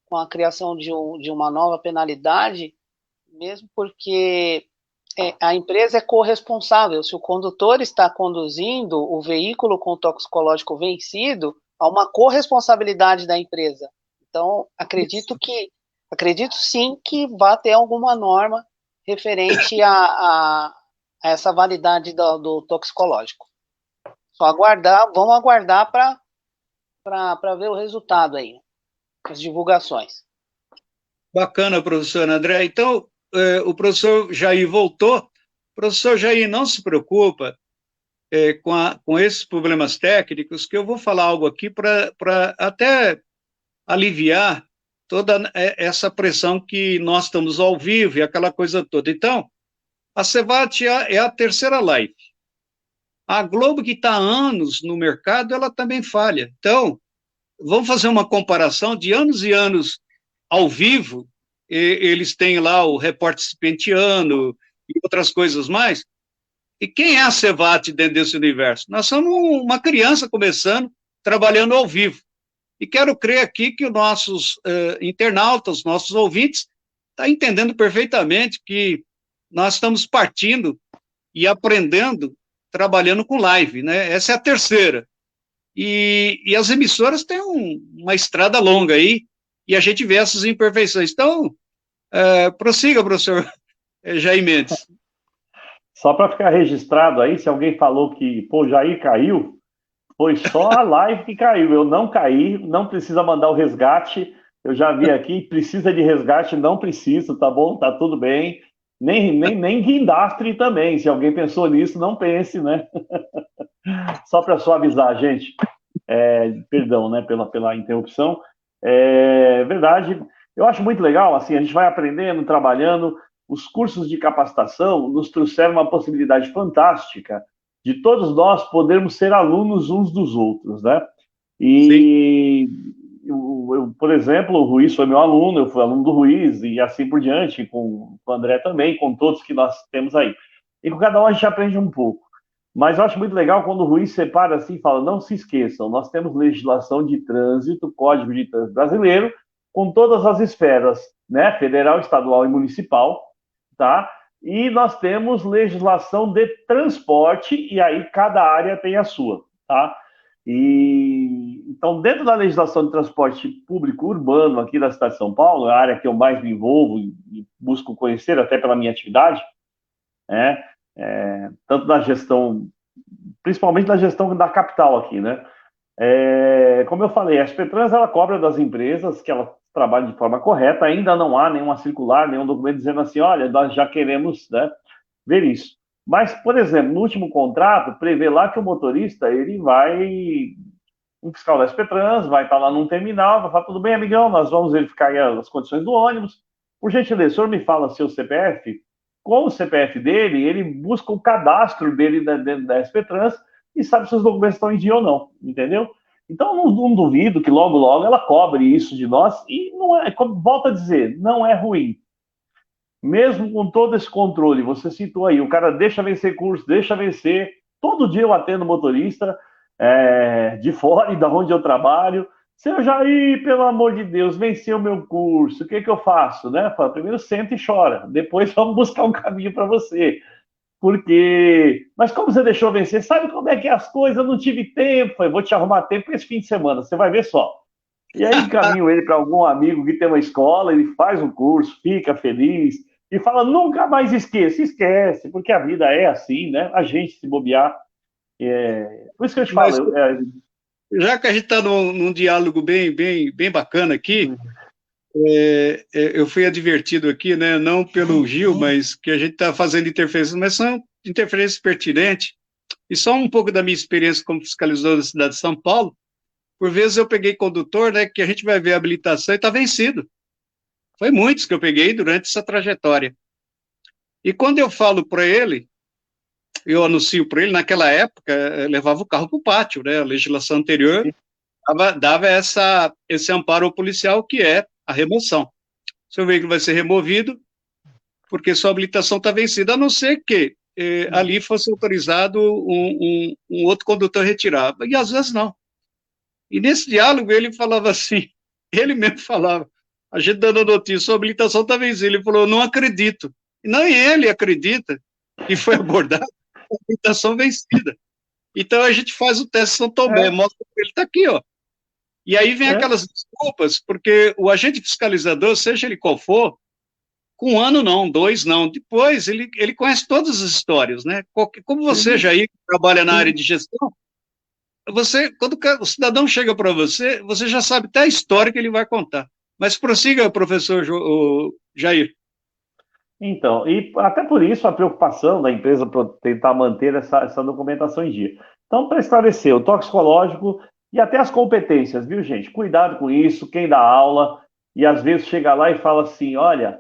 com a criação de uma nova penalidade, mesmo porque a empresa é corresponsável. Se o condutor está conduzindo o veículo com o toxicológico vencido, há uma corresponsabilidade da empresa. Então, acredito sim que vai ter alguma norma referente a essa validade do toxicológico. Só vamos aguardar para ver o resultado aí, as divulgações. Bacana, professor André. Então, o professor Jair voltou. Professor Jair, não se preocupa com esses problemas técnicos, que eu vou falar algo aqui para até aliviar toda essa pressão que nós estamos ao vivo e aquela coisa toda. Então, a CEVAT é a terceira live. A Globo, que está há anos no mercado, ela também falha. Então, vamos fazer uma comparação de anos e anos ao vivo. Eles têm lá o repórter Spentiano e outras coisas mais. E quem é a CEVAT dentro desse universo? Nós somos uma criança começando, trabalhando ao vivo. E quero crer aqui que os nossos internautas, os nossos ouvintes, estão entendendo perfeitamente que nós estamos partindo e aprendendo trabalhando com live, né? Essa é a terceira. E as emissoras têm uma estrada longa aí, e a gente vê essas imperfeições. Então, prossiga, professor Jair Mendes. Só para ficar registrado aí, se alguém falou que, Jair caiu, foi só a live que caiu. Eu não caí, não precisa mandar o resgate. Eu já vi aqui, precisa de resgate, não precisa, tá bom? Tá tudo bem. Nem guindastre também. Se alguém pensou nisso, não pense, né? Só para suavizar, gente. Perdão, né, pela interrupção. Verdade. Eu acho muito legal, assim, a gente vai aprendendo, trabalhando. Os cursos de capacitação nos trouxeram uma possibilidade fantástica de todos nós podermos ser alunos uns dos outros, né? E eu, por exemplo, o Ruiz foi meu aluno, eu fui aluno do Ruiz, e assim por diante, com o André também, com todos que nós temos aí. E com cada um a gente aprende um pouco. Mas eu acho muito legal quando o Ruiz separa assim e fala, não se esqueçam, nós temos legislação de trânsito, Código de Trânsito Brasileiro, com todas as esferas, né? Federal, estadual e municipal, tá? E nós temos legislação de transporte, e aí cada área tem a sua, tá? Então, dentro da legislação de transporte público urbano aqui da cidade de São Paulo, a área que eu mais me envolvo e busco conhecer, até pela minha atividade, tanto na gestão, principalmente na gestão da capital aqui, né? Como eu falei, a SPTrans, ela cobra das empresas que ela trabalha de forma correta, ainda não há nenhuma circular, nenhum documento dizendo assim, olha, nós já queremos, né, ver isso. Mas, por exemplo, no último contrato, prevê lá que o motorista, um fiscal da SPTrans vai estar lá num terminal, vai falar, tudo bem, amigão, nós vamos verificar aí as condições do ônibus. Por gentileza, o senhor me fala seu CPF? Com o CPF dele, ele busca o cadastro dele da SPTrans e sabe se os documentos estão em dia ou não, entendeu? Então, não duvido que logo ela cobre isso de nós, e não volto a dizer, não é ruim. mesmo com todo esse controle, você citou aí, o cara deixa vencer curso, deixa vencer. Todo dia eu atendo motorista de fora e da onde eu trabalho. Seu Jair, pelo amor de Deus, venceu o meu curso, o que eu faço? Né? Fala, primeiro senta e chora, depois vamos buscar um caminho para você. Porque, mas como você deixou vencer? Sabe como é que é as coisas? Eu não tive tempo. Eu vou te arrumar tempo esse fim de semana, você vai ver só. E aí encaminho ele para algum amigo que tem uma escola, ele faz um curso, fica feliz e fala, nunca mais esqueça. Esquece, porque a vida é assim, né? A gente se bobear. Por isso que eu te Mas, falo. já que a gente está num diálogo bem bacana aqui, eu fui advertido aqui, né, não pelo Gil, mas que a gente está fazendo interferências, mas são interferências pertinentes. E só um pouco da minha experiência como fiscalizador da cidade de São Paulo, por vezes eu peguei condutor, né, que a gente vai ver a habilitação e está vencido. Foi muitos que eu peguei durante essa trajetória. E quando eu falo para ele, eu anuncio para ele, naquela época, levava o carro para o pátio, né, a legislação anterior dava esse amparo ao policial, que é a remoção. Seu veículo vai ser removido porque sua habilitação está vencida, a não ser que ali fosse autorizado um outro condutor retirar. E às vezes não. E nesse diálogo ele falava assim, ele mesmo falava, a gente dando a notícia, sua habilitação está vencida. Ele falou, não acredito. E nem ele acredita que foi abordado com a habilitação vencida. Então a gente faz o teste São Tomé, mostra que ele está aqui, ó. E aí vem aquelas desculpas, porque o agente fiscalizador, seja ele qual for, com 1 ano não, 2 não, depois ele conhece todas as histórias, né? Como você, Jair, que trabalha na área de gestão, quando o cidadão chega para você, você já sabe até a história que ele vai contar. Mas prossiga, professor Jair. Então, e até por isso a preocupação da empresa para tentar manter essa documentação em dia. Então, para esclarecer, o toxicológico e até as competências, viu, gente? Cuidado com isso, quem dá aula, e às vezes chega lá e fala assim, olha,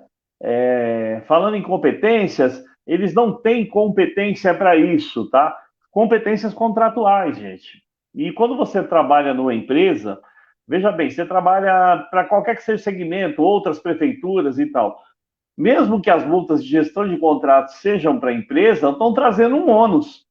falando em competências, eles não têm competência para isso, tá? Competências contratuais, gente. E quando você trabalha numa empresa, veja bem, você trabalha para qualquer que seja o segmento, outras prefeituras e tal. Mesmo que as multas de gestão de contratos sejam para a empresa, estão trazendo um ônus.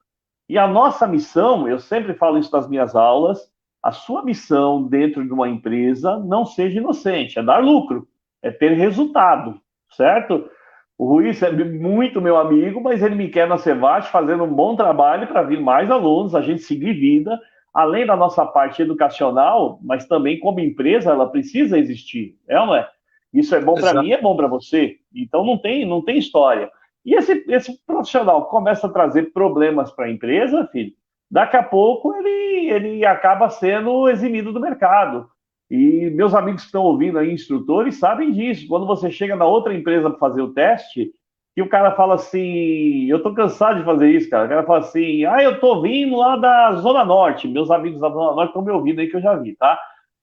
E a nossa missão, eu sempre falo isso nas minhas aulas, a sua missão dentro de uma empresa não seja inocente, é dar lucro, é ter resultado, certo? O Ruiz é muito meu amigo, mas ele me quer na Cevat fazendo um bom trabalho para vir mais alunos, a gente seguir vida, além da nossa parte educacional, mas também como empresa ela precisa existir, ou não é? Isso é bom para mim, é bom para você. Então não tem história. E esse profissional começa a trazer problemas para a empresa, filho, daqui a pouco ele acaba sendo eximido do mercado. E meus amigos que estão ouvindo aí, instrutores, sabem disso. Quando você chega na outra empresa para fazer o teste, que o cara fala assim, eu estou cansado de fazer isso, cara. O cara fala assim, eu estou vindo lá da Zona Norte. Meus amigos da Zona Norte estão me ouvindo aí que eu já vi, tá?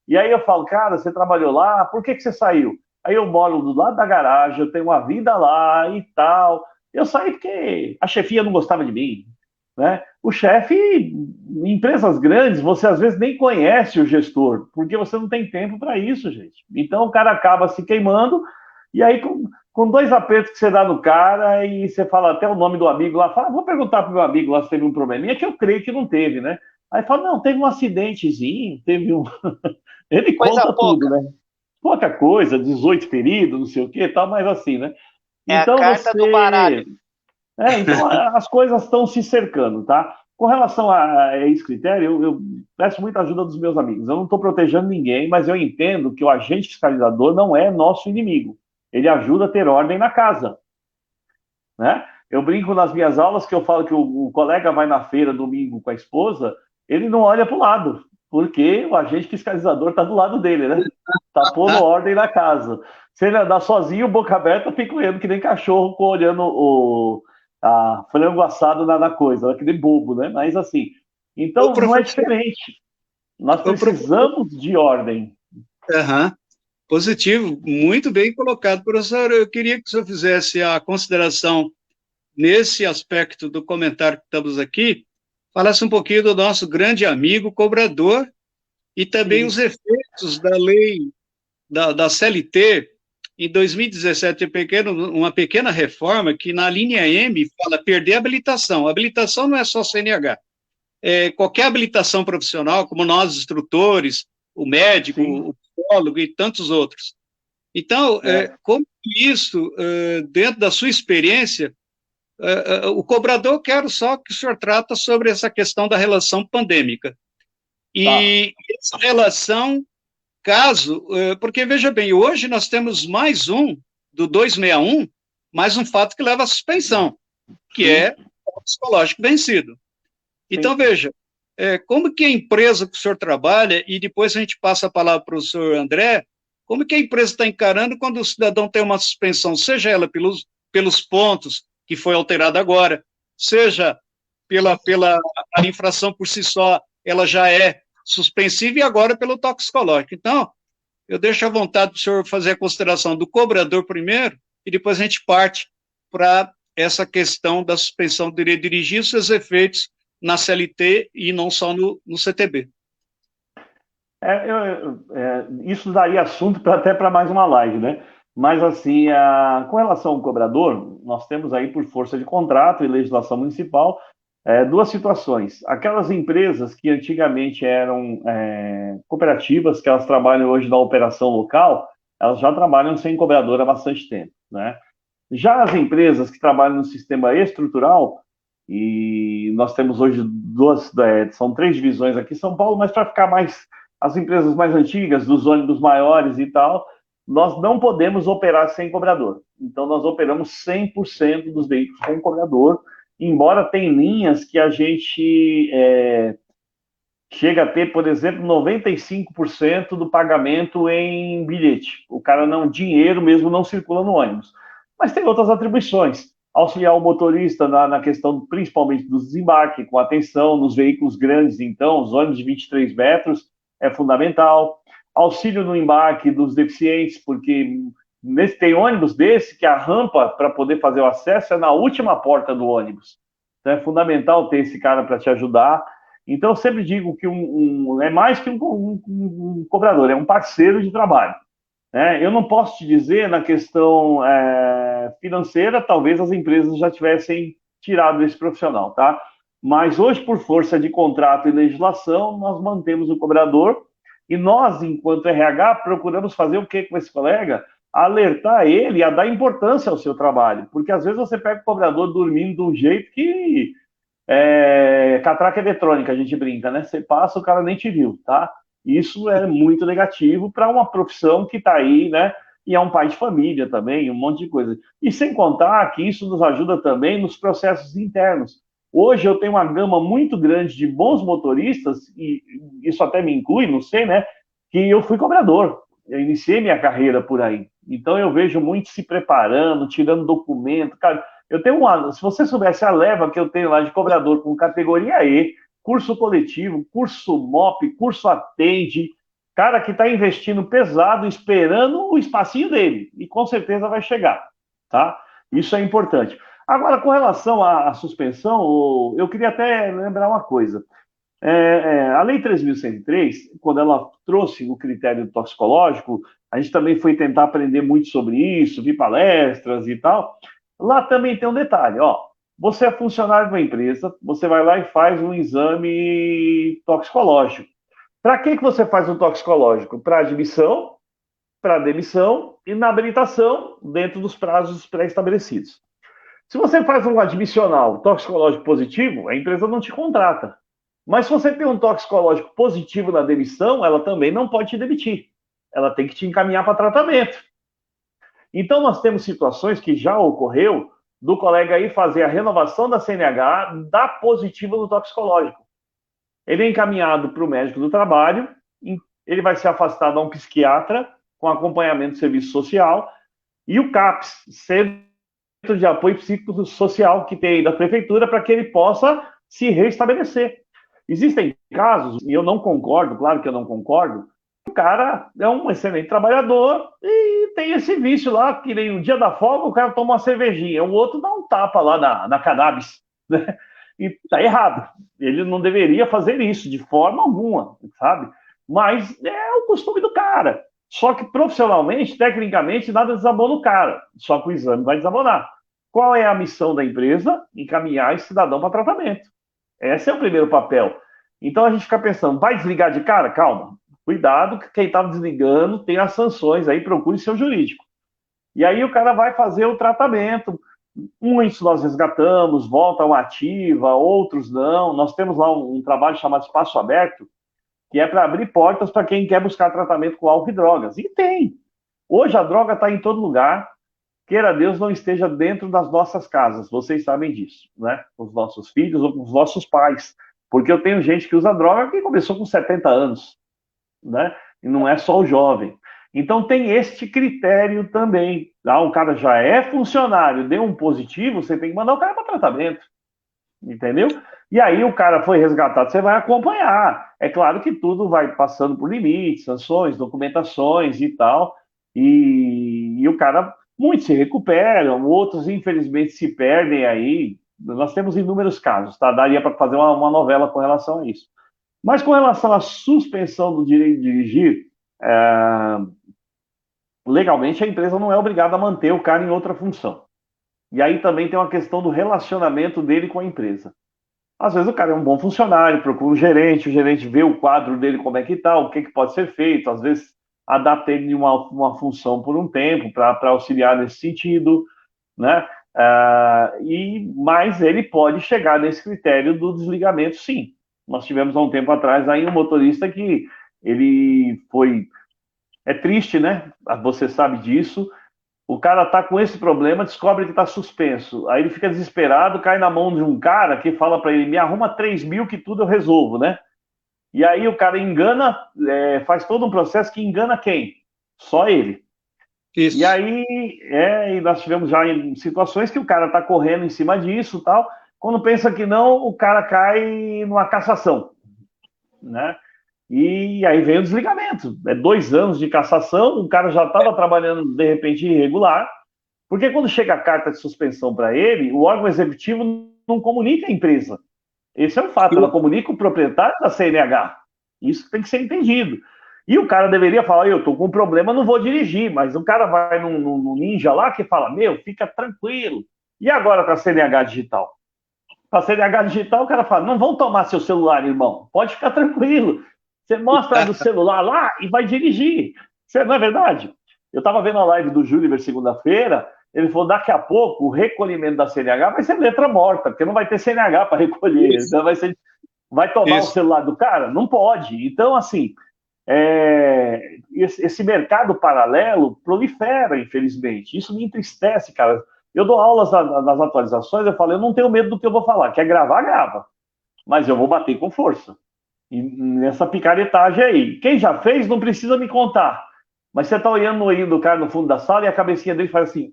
E aí eu falo, cara, você trabalhou lá, por que você saiu? Aí eu moro do lado da garagem, eu tenho uma vida lá e tal. Eu saí porque a chefia não gostava de mim, né? O chefe, em empresas grandes, você às vezes nem conhece o gestor, porque você não tem tempo para isso, gente. Então o cara acaba se queimando, e aí com 2 apertos que você dá no cara, e você fala até o nome do amigo lá, fala, vou perguntar pro meu amigo lá se teve um probleminha, que eu creio que não teve, né? Aí fala, não, teve um acidentezinho, teve um... Ele conta tudo, né? Pouca coisa, 18 feridos, não sei o que tal, mas assim, né? Então, a carta do baralho. Então as coisas estão se cercando, tá? Com relação a esse critério, eu peço muita ajuda dos meus amigos. Eu não estou protegendo ninguém, mas eu entendo que o agente fiscalizador não é nosso inimigo. Ele ajuda a ter ordem na casa, né? Eu brinco nas minhas aulas que eu falo que o colega vai na feira domingo com a esposa, ele não olha para o lado, porque o agente fiscalizador está do lado dele, né? Está pondo ordem na casa. Se ele andar sozinho, boca aberta, fica olhando que nem cachorro olhando a frango assado na coisa, aquele bobo, né? Mas assim, então não é diferente. Nós precisamos de ordem. Positivo, muito bem colocado. Professor, eu queria que o senhor fizesse a consideração nesse aspecto do comentário que estamos aqui, falasse um pouquinho do nosso grande amigo cobrador e também os efeitos da lei da CLT em 2017, uma pequena reforma que na linha M fala perder a habilitação. A habilitação não é só CNH. Qualquer habilitação profissional, como nós, instrutores, o médico, Sim. o psicólogo e tantos outros. Então, como isso, dentro da sua experiência, o cobrador, eu quero só que o senhor trata sobre essa questão da relação pandêmica. E essa relação, porque veja bem, hoje nós temos mais um, do 261, mais um fato que leva à suspensão, que é o psicológico vencido. Então, veja, como que a empresa que o senhor trabalha, e depois a gente passa a palavra para o senhor André, como que a empresa está encarando quando o cidadão tem uma suspensão, seja ela pelos pontos, que foi alterada agora, seja a infração por si só, ela já é suspensiva, e agora pelo toxicológico. Então, eu deixo à vontade para o senhor fazer a consideração do cobrador primeiro, e depois a gente parte para essa questão da suspensão do direito de dirigir, seus efeitos na CLT e não só no CTB. Isso daria assunto até para mais uma live, né? Mas, assim, com relação ao cobrador, nós temos aí, por força de contrato e legislação municipal, duas situações. Aquelas empresas que antigamente eram cooperativas, que elas trabalham hoje na operação local, elas já trabalham sem cobrador há bastante tempo, né? Já as empresas que trabalham no sistema estrutural, e nós temos hoje são 3 divisões aqui em São Paulo, mas para ficar mais, as empresas mais antigas, dos ônibus maiores e tal, nós não podemos operar sem cobrador. Então, nós operamos 100% dos veículos com cobrador, embora tem linhas que a gente chega a ter, por exemplo, 95% do pagamento em bilhete. O cara dinheiro mesmo não circula no ônibus. Mas tem outras atribuições. Auxiliar o motorista na questão, principalmente do desembarque, com atenção nos veículos grandes, então, os ônibus de 23 metros é fundamental. Auxílio no embarque dos deficientes, porque tem ônibus desse que a rampa para poder fazer o acesso é na última porta do ônibus. Então, é fundamental ter esse cara para te ajudar. Então, eu sempre digo que é mais que um cobrador, é um parceiro de trabalho. Eu não posso te dizer, na questão financeira, talvez as empresas já tivessem tirado esse profissional, tá? Mas hoje, por força de contrato e legislação, nós mantemos o cobrador e nós, enquanto RH, procuramos fazer o que com esse colega? Alertar ele a dar importância ao seu trabalho, porque às vezes você pega o cobrador dormindo de um jeito que catraca eletrônica, a gente brinca, né? Você passa, o cara nem te viu, tá? Isso é muito negativo para uma profissão que está aí, né? E é um pai de família também, um monte de coisa. E sem contar que isso nos ajuda também nos processos internos. Hoje eu tenho uma gama muito grande de bons motoristas, e isso até me inclui, não sei, né? Que eu fui cobrador. Eu iniciei minha carreira por aí. Então eu vejo muito se preparando, tirando documento. Cara, eu tenho se você soubesse a leva que eu tenho lá de cobrador com categoria E, curso coletivo, curso MOP, curso Atende, cara que está investindo pesado, esperando o espacinho dele, e com certeza vai chegar, tá? Isso é importante. Agora, com relação à suspensão, eu queria até lembrar uma coisa. A Lei 3.103, quando ela trouxe o critério toxicológico, a gente também foi tentar aprender muito sobre isso, vi palestras e tal. Lá também tem um detalhe, você é funcionário de uma empresa, você vai lá e faz um exame toxicológico. Para que você faz um toxicológico? Para admissão, para demissão e na habilitação, dentro dos prazos pré-estabelecidos. Se você faz um admissional toxicológico positivo, a empresa não te contrata. Mas se você tem um toxicológico positivo na demissão, ela também não pode te demitir. Ela tem que te encaminhar para tratamento. Então, nós temos situações que já ocorreu do colega aí fazer a renovação da CNH, dar positivo no toxicológico. Ele é encaminhado para o médico do trabalho, ele vai ser afastado a um psiquiatra com acompanhamento do serviço social, e o CAPS, Centro de Apoio Psicossocial, que tem aí da prefeitura, para que ele possa se restabelecer. Existem casos, e eu não concordo, claro que eu não concordo, o cara é um excelente trabalhador e tem esse vício lá, que nem um dia da folga o cara toma uma cervejinha, o outro dá um tapa lá na cannabis, né? E tá errado. Ele não deveria fazer isso de forma alguma, sabe? Mas é o costume do cara. Só que profissionalmente, tecnicamente, nada desabou no cara, só que o exame vai desabonar. Qual é a missão da empresa? Encaminhar esse cidadão para tratamento. Esse é o primeiro papel. Então a gente fica pensando, vai desligar de cara? Calma, cuidado, que quem está desligando tem as sanções aí, procure seu jurídico. E aí o cara vai fazer o tratamento. Muitos nós resgatamos, voltam ativa, outros não. Nós temos lá um trabalho chamado Espaço Aberto, que é para abrir portas para quem quer buscar tratamento com álcool e drogas. E tem. Hoje a droga está em todo lugar, queira Deus não esteja dentro das nossas casas, vocês sabem disso, né? Com os nossos filhos ou com os nossos pais. Porque eu tenho gente que usa droga que começou com 70 anos, né? E não é só o jovem. Então tem este critério também. O cara já é funcionário, deu um positivo, você tem que mandar o cara para tratamento. Entendeu? E aí o cara foi resgatado, você vai acompanhar. É claro que tudo vai passando por limites, sanções, documentações e tal. E o cara, muitos se recuperam, outros infelizmente se perdem aí. Nós temos inúmeros casos, tá? Daria para fazer uma novela com relação a isso. Mas com relação à suspensão do direito de dirigir, legalmente a empresa não é obrigada a manter o cara em outra função. E aí também tem uma questão do relacionamento dele com a empresa. Às vezes o cara é um bom funcionário, procura o gerente vê o quadro dele como é que está, o que pode ser feito, às vezes adapta ele em uma função por um tempo para auxiliar nesse sentido, né? Mas ele pode chegar nesse critério do desligamento, sim. Nós tivemos há um tempo atrás aí um motorista que ele foi... É triste, né? Você sabe disso. O cara tá com esse problema, descobre que tá suspenso. Aí ele fica desesperado, cai na mão de um cara que fala para ele, me arruma 3 mil que tudo eu resolvo, né? E aí o cara engana, faz todo um processo que engana quem? Só ele. Isso. E aí, e nós tivemos já em situações que o cara tá correndo em cima disso e tal, quando pensa que não, o cara cai numa cassação, né? E aí vem o desligamento. 2 anos de cassação, o cara já estava trabalhando, de repente, irregular, porque quando chega a carta de suspensão para ele, o órgão executivo não comunica a empresa. Esse é um fato, ela comunica o proprietário da CNH. Isso tem que ser entendido. E o cara deveria falar, eu estou com um problema, não vou dirigir, mas o cara vai no ninja lá que fala, fica tranquilo. E agora com a CNH digital? Com a CNH digital, o cara fala, não vão tomar seu celular, irmão, pode ficar tranquilo. Você mostra no celular lá e vai dirigir. Não é verdade? Eu estava vendo a live do Júnior segunda-feira, ele falou, daqui a pouco o recolhimento da CNH vai ser letra morta, porque não vai ter CNH para recolher. Então vai tomar o celular do cara? Não pode. Então, assim, esse mercado paralelo prolifera, infelizmente. Isso me entristece, cara. Eu dou aulas nas atualizações, eu falo, eu não tenho medo do que eu vou falar. Quer gravar, grava. Mas eu vou bater com força. E nessa picaretagem aí. Quem já fez não precisa me contar. Mas você tá olhando no olhinho do cara no fundo da sala e a cabecinha dele faz assim.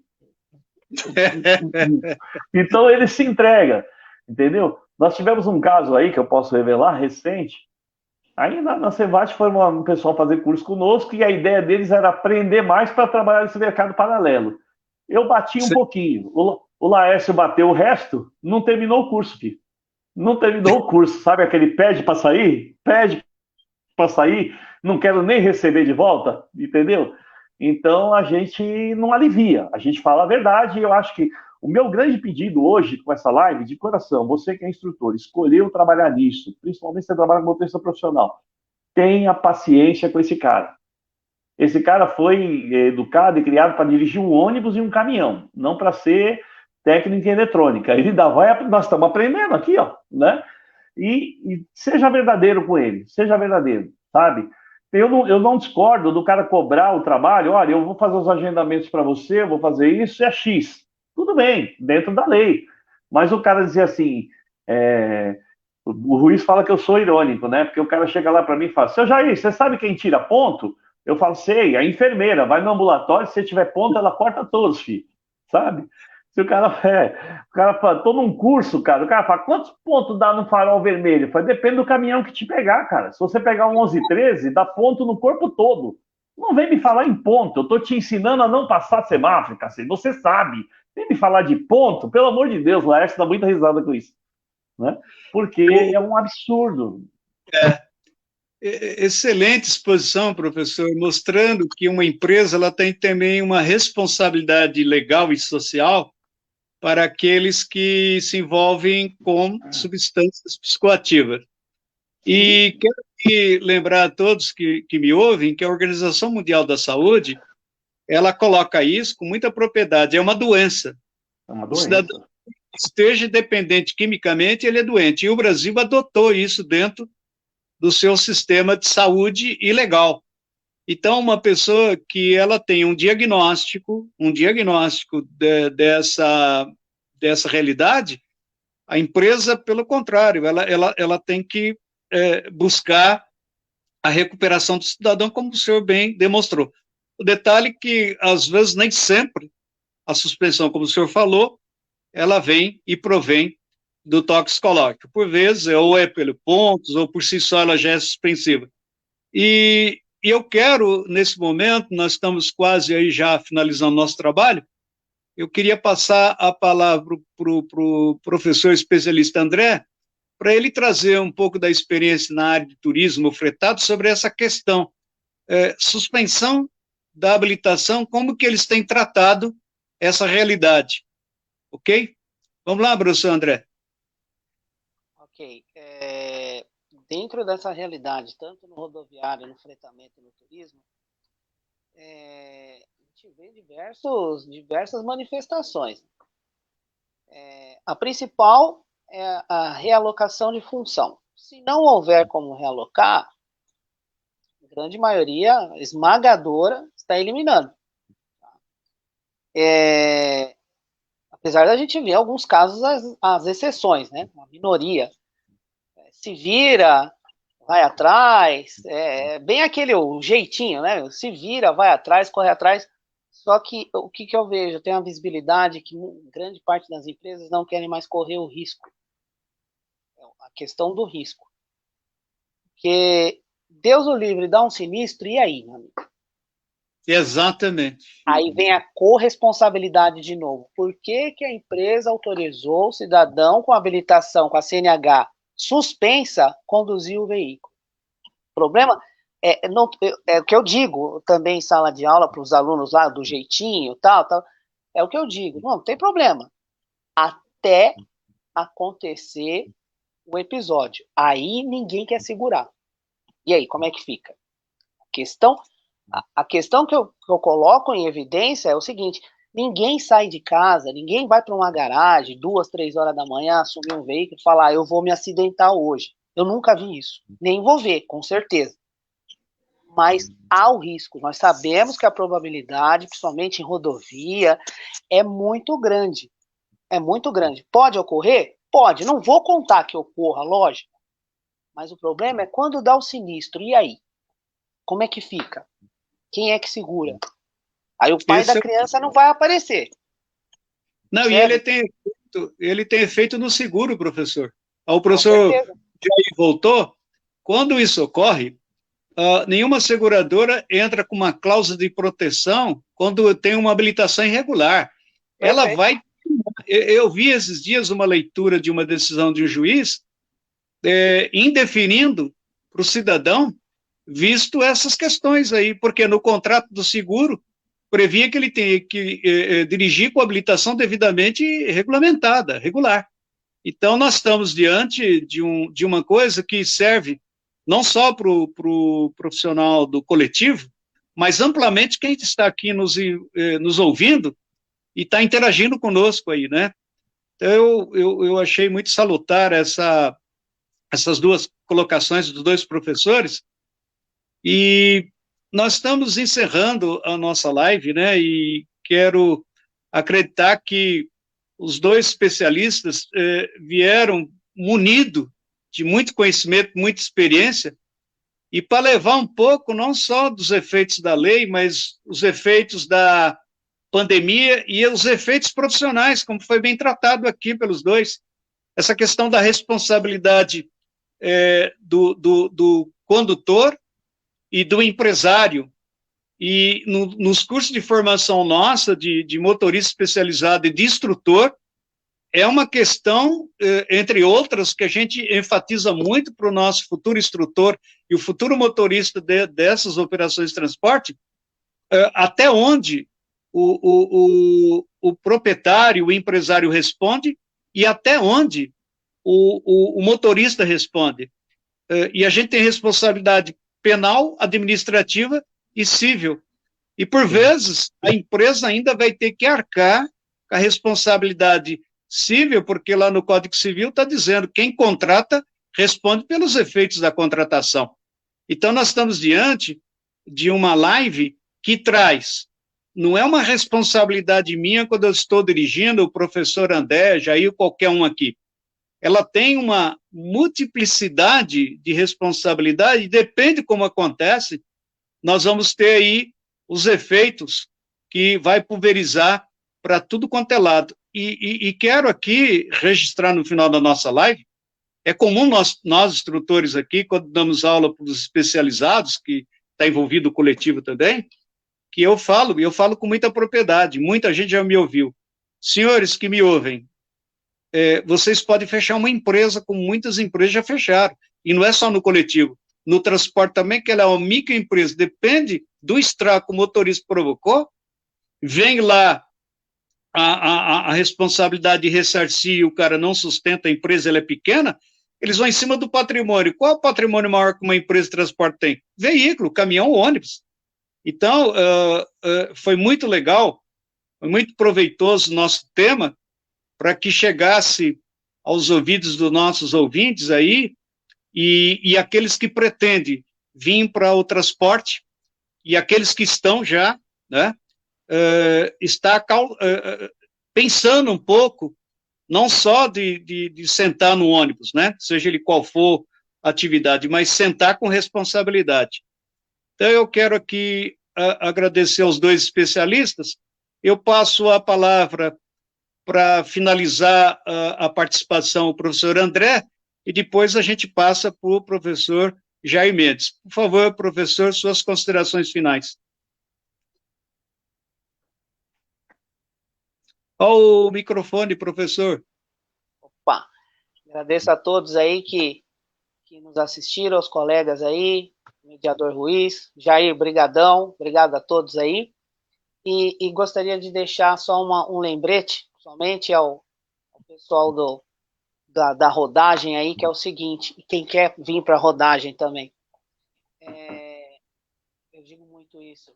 Então ele se entrega, entendeu? Nós tivemos um caso aí que eu posso revelar, recente. Aí na Cevat foi um pessoal fazer curso conosco e a ideia deles era aprender mais para trabalhar nesse mercado paralelo. Eu bati um pouquinho. O Laércio bateu o resto, não terminou o curso, filho. Não terminou o curso, sabe aquele pede para sair? Pede para sair, não quero nem receber de volta, entendeu? Então a gente não alivia, a gente fala a verdade. E eu acho que o meu grande pedido hoje com essa live, de coração, você que é instrutor, escolheu trabalhar nisso, principalmente se você trabalha com motorista profissional, tenha paciência com esse cara. Esse cara foi educado e criado para dirigir um ônibus e um caminhão, não para ser técnica em eletrônica. Ele nós estamos aprendendo aqui, ó, né? E seja verdadeiro com ele, seja verdadeiro, sabe? Eu não discordo do cara cobrar o trabalho, olha, eu vou fazer os agendamentos para você, eu vou fazer isso, é X. Tudo bem, dentro da lei. Mas o cara dizer assim, o Ruiz fala que eu sou irônico, né? Porque o cara chega lá para mim e fala, seu Jair, você sabe quem tira ponto? Eu falo, sei, a enfermeira, vai no ambulatório, se você tiver ponto, ela corta todos, filho, sabe? Se o cara fala, tô num curso, cara, o cara fala, quantos pontos dá no farol vermelho? Fala, depende do caminhão que te pegar, cara. Se você pegar um 1113, dá ponto no corpo todo. Não vem me falar em ponto, eu tô te ensinando a não passar semáforo, cacete, você sabe. Vem me falar de ponto, pelo amor de Deus, o Laércio dá muita risada com isso, né? Porque é um absurdo. Excelente exposição, professor, mostrando que uma empresa ela tem também uma responsabilidade legal e social para aqueles que se envolvem com substâncias psicoativas. E quero lembrar a todos que me ouvem que a Organização Mundial da Saúde, ela coloca isso com muita propriedade, é uma doença. É uma O doença. cidadão que esteja dependente quimicamente, ele é doente, e o Brasil adotou isso dentro do seu sistema de saúde ilegal. Então, uma pessoa que ela tem um diagnóstico dessa realidade, a empresa, pelo contrário, ela tem que buscar a recuperação do cidadão, como o senhor bem demonstrou. O detalhe é que, às vezes, nem sempre, a suspensão, como o senhor falou, ela vem e provém do toxicológico. Por vezes, ou é pelo pontos, ou por si só ela já é suspensiva. E eu quero, nesse momento, nós estamos quase aí já finalizando nosso trabalho, eu queria passar a palavra para o professor especialista André, para ele trazer um pouco da experiência na área de turismo fretado sobre essa questão, suspensão da habilitação, como que eles têm tratado essa realidade. Ok? Vamos lá, professor André. Ok. Dentro dessa realidade, tanto no rodoviário, no fretamento e no turismo, a gente vê diversas manifestações. A principal é a realocação de função. Se não houver como realocar, a grande maioria esmagadora está eliminando. Apesar da gente ver alguns casos, as exceções, né? Uma minoria se vira, vai atrás, bem aquele o jeitinho, né? Se vira, vai atrás, corre atrás. Só que o que eu vejo? Tem uma visibilidade que grande parte das empresas não querem mais correr o risco. A questão do risco. Porque Deus o livre, dá um sinistro, e aí, meu amigo? Exatamente. Aí vem a corresponsabilidade de novo. Por que a empresa autorizou o cidadão com habilitação, com a CNH suspensa, conduzir o veículo? O problema é o que eu digo também em sala de aula para os alunos lá do jeitinho, tal, é o que eu digo. Não tem problema. Até acontecer o episódio. Aí ninguém quer segurar. E aí, como é que fica? A questão que eu coloco em evidência é o seguinte: ninguém sai de casa, ninguém vai para uma garagem 2, 3 horas da manhã, assumir um veículo e falar, eu vou me acidentar hoje. Eu nunca vi isso. Nem vou ver, com certeza. Mas há o risco. Nós sabemos que a probabilidade, principalmente em rodovia, é muito grande. É muito grande. Pode ocorrer? Pode. Não vou contar que ocorra, lógico. Mas o problema é quando dá o sinistro. E aí? Como é que fica? Quem é que segura? Aí o pai da criança não vai aparecer. Não, certo? E ele tem efeito no seguro, professor. O professor Jair voltou. Quando isso ocorre, nenhuma seguradora entra com uma cláusula de proteção quando tem uma habilitação irregular. Perfeito. Ela vai... Eu vi esses dias uma leitura de uma decisão de um juiz indefinindo para o cidadão, visto essas questões aí, porque no contrato do seguro previa que ele tem que dirigir com habilitação devidamente regulamentada, regular. Então, nós estamos diante de uma coisa que serve não só para o profissional do coletivo, mas amplamente quem está aqui nos ouvindo e está interagindo conosco aí, né? Então, eu achei muito salutar essas duas colocações dos dois professores, e nós estamos encerrando a nossa live, né, e quero acreditar que os dois especialistas vieram munidos de muito conhecimento, muita experiência, e para levar um pouco não só dos efeitos da lei, mas os efeitos da pandemia e os efeitos profissionais, como foi bem tratado aqui pelos dois. Essa questão da responsabilidade do condutor e do empresário. E nos cursos de formação nossa, de motorista especializado e de instrutor, é uma questão, entre outras, que a gente enfatiza muito para o nosso futuro instrutor e o futuro motorista dessas operações de transporte, até onde o proprietário, o empresário responde e até onde o motorista responde. E a gente tem responsabilidade penal, administrativa e civil. E, por vezes, a empresa ainda vai ter que arcar com a responsabilidade civil, porque lá no Código Civil está dizendo que quem contrata responde pelos efeitos da contratação. Então, nós estamos diante de uma live que traz, não é uma responsabilidade minha quando eu estou dirigindo, o professor André, Jair, qualquer um aqui. Ela tem uma multiplicidade de responsabilidade, e depende como acontece, nós vamos ter aí os efeitos que vai pulverizar para tudo quanto é lado. E quero aqui registrar no final da nossa live, é comum nós instrutores aqui, quando damos aula para os especializados, que está envolvido o coletivo também, que eu falo com muita propriedade, muita gente já me ouviu. Senhores que me ouvem, vocês podem fechar uma empresa, como muitas empresas já fecharam, e não é só no coletivo, no transporte também, que ela é uma microempresa, depende do estrago que o motorista provocou, vem lá a responsabilidade de ressarcir, o cara não sustenta a empresa, ela é pequena, eles vão em cima do patrimônio. Qual é o patrimônio maior que uma empresa de transporte tem? Veículo, caminhão, ônibus. Então, foi muito legal, foi muito proveitoso o nosso tema, para que chegasse aos ouvidos dos nossos ouvintes aí, e aqueles que pretendem vir para o transporte, e aqueles que estão já, né, está pensando um pouco, não só de sentar no ônibus, né, seja ele qual for a atividade, mas sentar com responsabilidade. Então, eu quero aqui agradecer aos dois especialistas. Eu passo a palavra para finalizar a participação o professor André, e depois a gente passa para o professor Jair Mendes. Por favor, professor, suas considerações finais. Olha o microfone, professor. Opa, agradeço a todos aí que nos assistiram, aos colegas aí, mediador Ruiz, Jair, brigadão, obrigado a todos aí, e gostaria de deixar só um lembrete, somente ao pessoal da rodagem aí, que é o seguinte, e quem quer vir para a rodagem também, eu digo muito isso,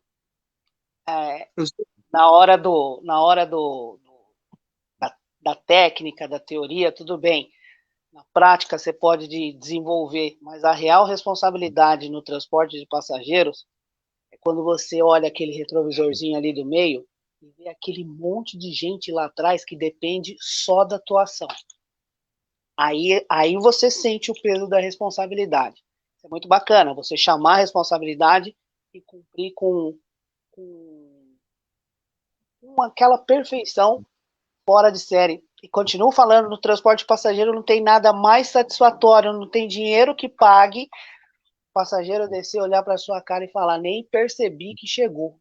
na hora da técnica, da teoria, tudo bem. Na prática, você pode desenvolver, mas a real responsabilidade no transporte de passageiros é quando você olha aquele retrovisorzinho ali do meio e vê aquele monte de gente lá atrás que depende só da tua ação. Aí você sente o peso da responsabilidade. Isso é muito bacana, você chamar a responsabilidade e cumprir com aquela perfeição fora de série. E continuo falando, no transporte passageiro não tem nada mais satisfatório, não tem dinheiro que pague o passageiro descer, olhar para sua cara e falar, nem percebi que chegou.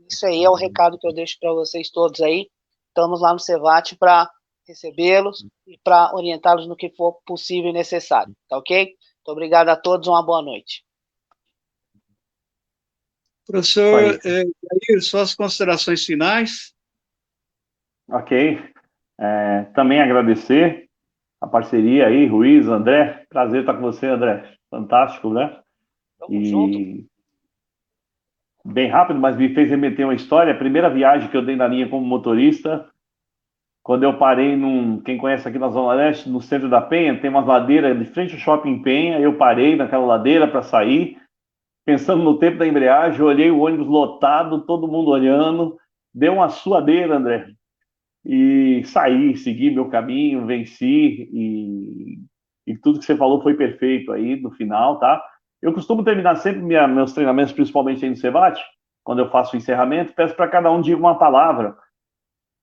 Isso aí é o recado que eu deixo para vocês todos aí. Estamos lá no Cevat para recebê-los e para orientá-los no que for possível e necessário, tá ok? Muito obrigado a todos, uma boa noite. Professor Jair, suas considerações finais. Ok. Também agradecer a parceria aí, Ruiz, André. Prazer estar com você, André. Fantástico, né? Tamo junto. Bem rápido, mas me fez remeter uma história. A primeira viagem que eu dei na linha como motorista, quando eu parei quem conhece aqui na Zona Leste, no centro da Penha, tem umas ladeiras de frente ao Shopping Penha, eu parei naquela ladeira para sair, pensando no tempo da embreagem, olhei o ônibus lotado, todo mundo olhando, deu uma suadeira, André. E saí, segui meu caminho, venci, e tudo que você falou foi perfeito aí no final, tá? Eu costumo terminar sempre meus treinamentos, principalmente aí no Cevat, quando eu faço o encerramento, peço para cada um diga uma palavra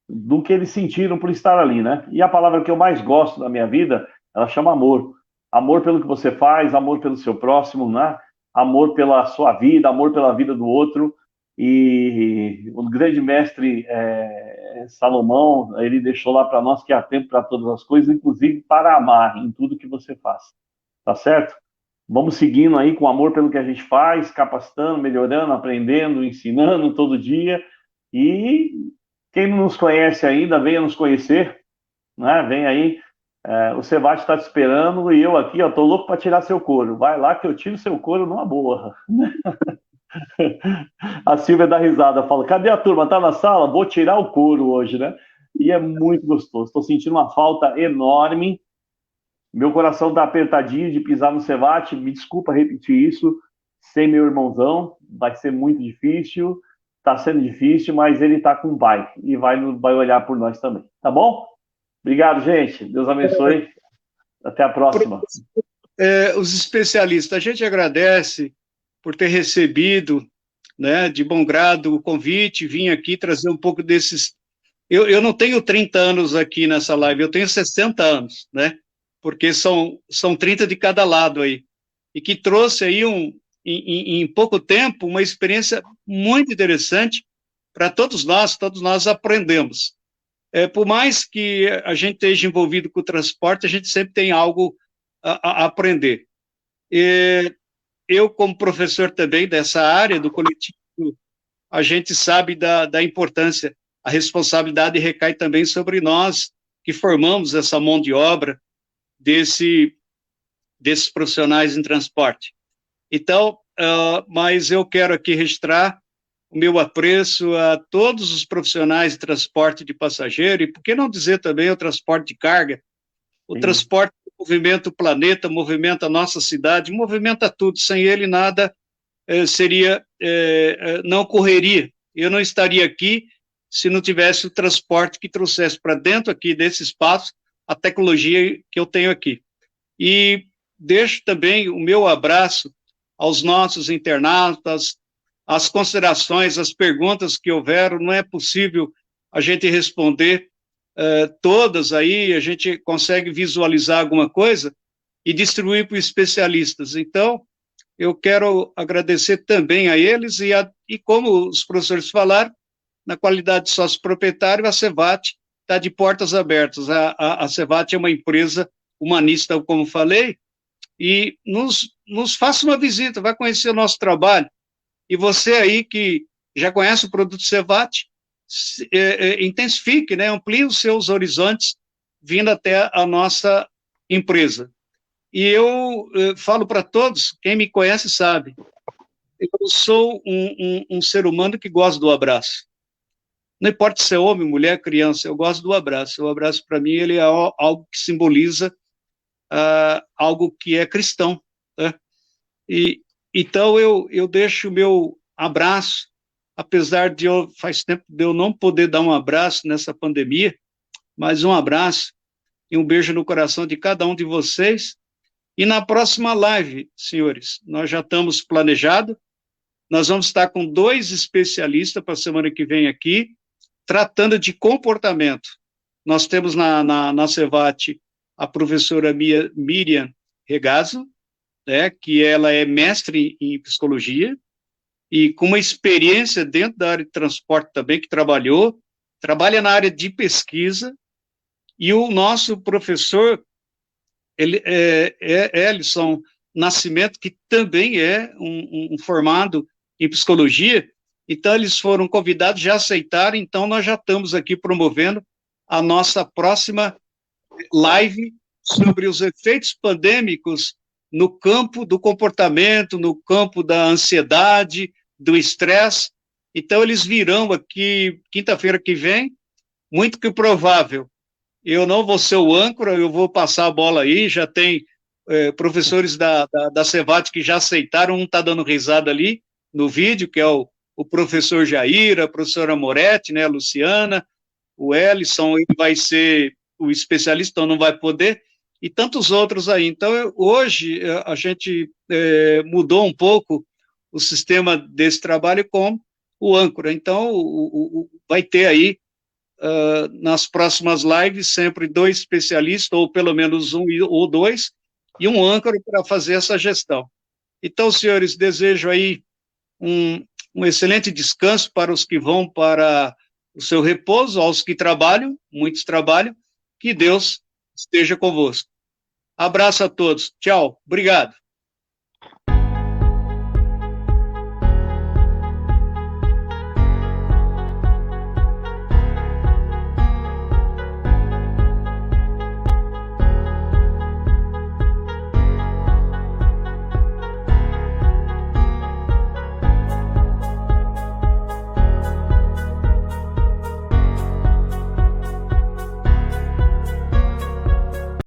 do que eles sentiram por estar ali, né? E a palavra que eu mais gosto na minha vida, ela chama amor. Amor pelo que você faz, amor pelo seu próximo, né? Amor pela sua vida, amor pela vida do outro. e o grande mestre Salomão, ele deixou lá para nós que há tempo para todas as coisas, inclusive para amar em tudo que você faz, tá certo? Vamos seguindo aí com amor pelo que a gente faz, capacitando, melhorando, aprendendo, ensinando todo dia, e quem não nos conhece ainda, venha nos conhecer, né? Vem aí, o Cevat está te esperando, e eu aqui, estou louco para tirar seu couro, vai lá que eu tiro seu couro numa boa. A Silvia dá risada, fala, cadê a turma? Tá na sala? Vou tirar o couro hoje, né? E é muito gostoso. Estou sentindo uma falta enorme. Meu coração tá apertadinho de pisar no Cevat. Me desculpa repetir isso. Sem meu irmãozão, vai ser muito difícil. Tá sendo difícil, mas ele tá com o pai. E vai olhar por nós também. Tá bom? Obrigado, gente. Deus abençoe. Até a próxima. Os especialistas, a gente agradece por ter recebido, né, de bom grado o convite, vim aqui trazer um pouco desses... Eu não tenho 30 anos aqui nessa live, eu tenho 60 anos, né, porque são 30 de cada lado aí, e que trouxe aí, em pouco tempo, uma experiência muito interessante para todos nós aprendemos. Por mais que a gente esteja envolvido com o transporte, a gente sempre tem algo a aprender. Eu, como professor também dessa área do coletivo, a gente sabe da importância, a responsabilidade recai também sobre nós, que formamos essa mão de obra desses profissionais em transporte. Então, mas eu quero aqui registrar o meu apreço a todos os profissionais de transporte de passageiro, e por que não dizer também o transporte de carga, o transporte movimenta o planeta, movimenta a nossa cidade, movimenta tudo. Sem ele, nada não ocorreria. Eu não estaria aqui se não tivesse o transporte que trouxesse para dentro aqui desse espaço a tecnologia que eu tenho aqui. E deixo também o meu abraço aos nossos internautas, as considerações, as perguntas que houveram. Não é possível a gente responder todas aí, a gente consegue visualizar alguma coisa e distribuir para os especialistas. Então, eu quero agradecer também a eles e como os professores falaram, na qualidade de sócio proprietário, a Cevat está de portas abertas. A Cevat é uma empresa humanista, como falei, e nos faça uma visita, vai conhecer o nosso trabalho. E você aí que já conhece o produto Cevat, intensifique, né, amplie os seus horizontes vindo até a nossa empresa. E eu falo para todos, quem me conhece sabe, eu sou um ser humano que gosta do abraço. Não importa se é homem, mulher, criança, eu gosto do abraço. O abraço, para mim, ele é algo que simboliza algo que é cristão. Né? Então, eu deixo o meu abraço, apesar de faz tempo de eu não poder dar um abraço nessa pandemia, mas um abraço e um beijo no coração de cada um de vocês. E na próxima live, senhores, nós já estamos planejados, nós vamos estar com 2 especialistas para a semana que vem aqui, tratando de comportamento. Nós temos na Cevat a professora Miriam Regazzo, né, que ela é mestre em psicologia, e com uma experiência dentro da área de transporte também, que trabalha na área de pesquisa, e o nosso professor, Ellison Nascimento, que também é um formado em psicologia. Então, eles foram convidados, já aceitaram, então nós já estamos aqui promovendo a nossa próxima live sobre os efeitos pandêmicos no campo do comportamento, no campo da ansiedade, do estresse. Então, eles virão aqui quinta-feira que vem, muito que provável. Eu não vou ser o âncora, eu vou passar a bola aí, já tem professores da Cevat que já aceitaram, um está dando risada ali no vídeo, que é o professor Jair, a professora Moretti, né, a Luciana, o Ellison, ele vai ser o especialista, então não vai poder, e tantos outros aí. Então, hoje, a gente mudou um pouco o sistema desse trabalho com o âncora. Então, vai ter aí, nas próximas lives, sempre 2 especialistas, ou pelo menos 1 ou 2, e um âncora para fazer essa gestão. Então, senhores, desejo aí um um excelente descanso para os que vão para o seu repouso, aos que trabalham, muitos trabalham, que Deus esteja convosco. Abraço a todos. Tchau. Obrigado.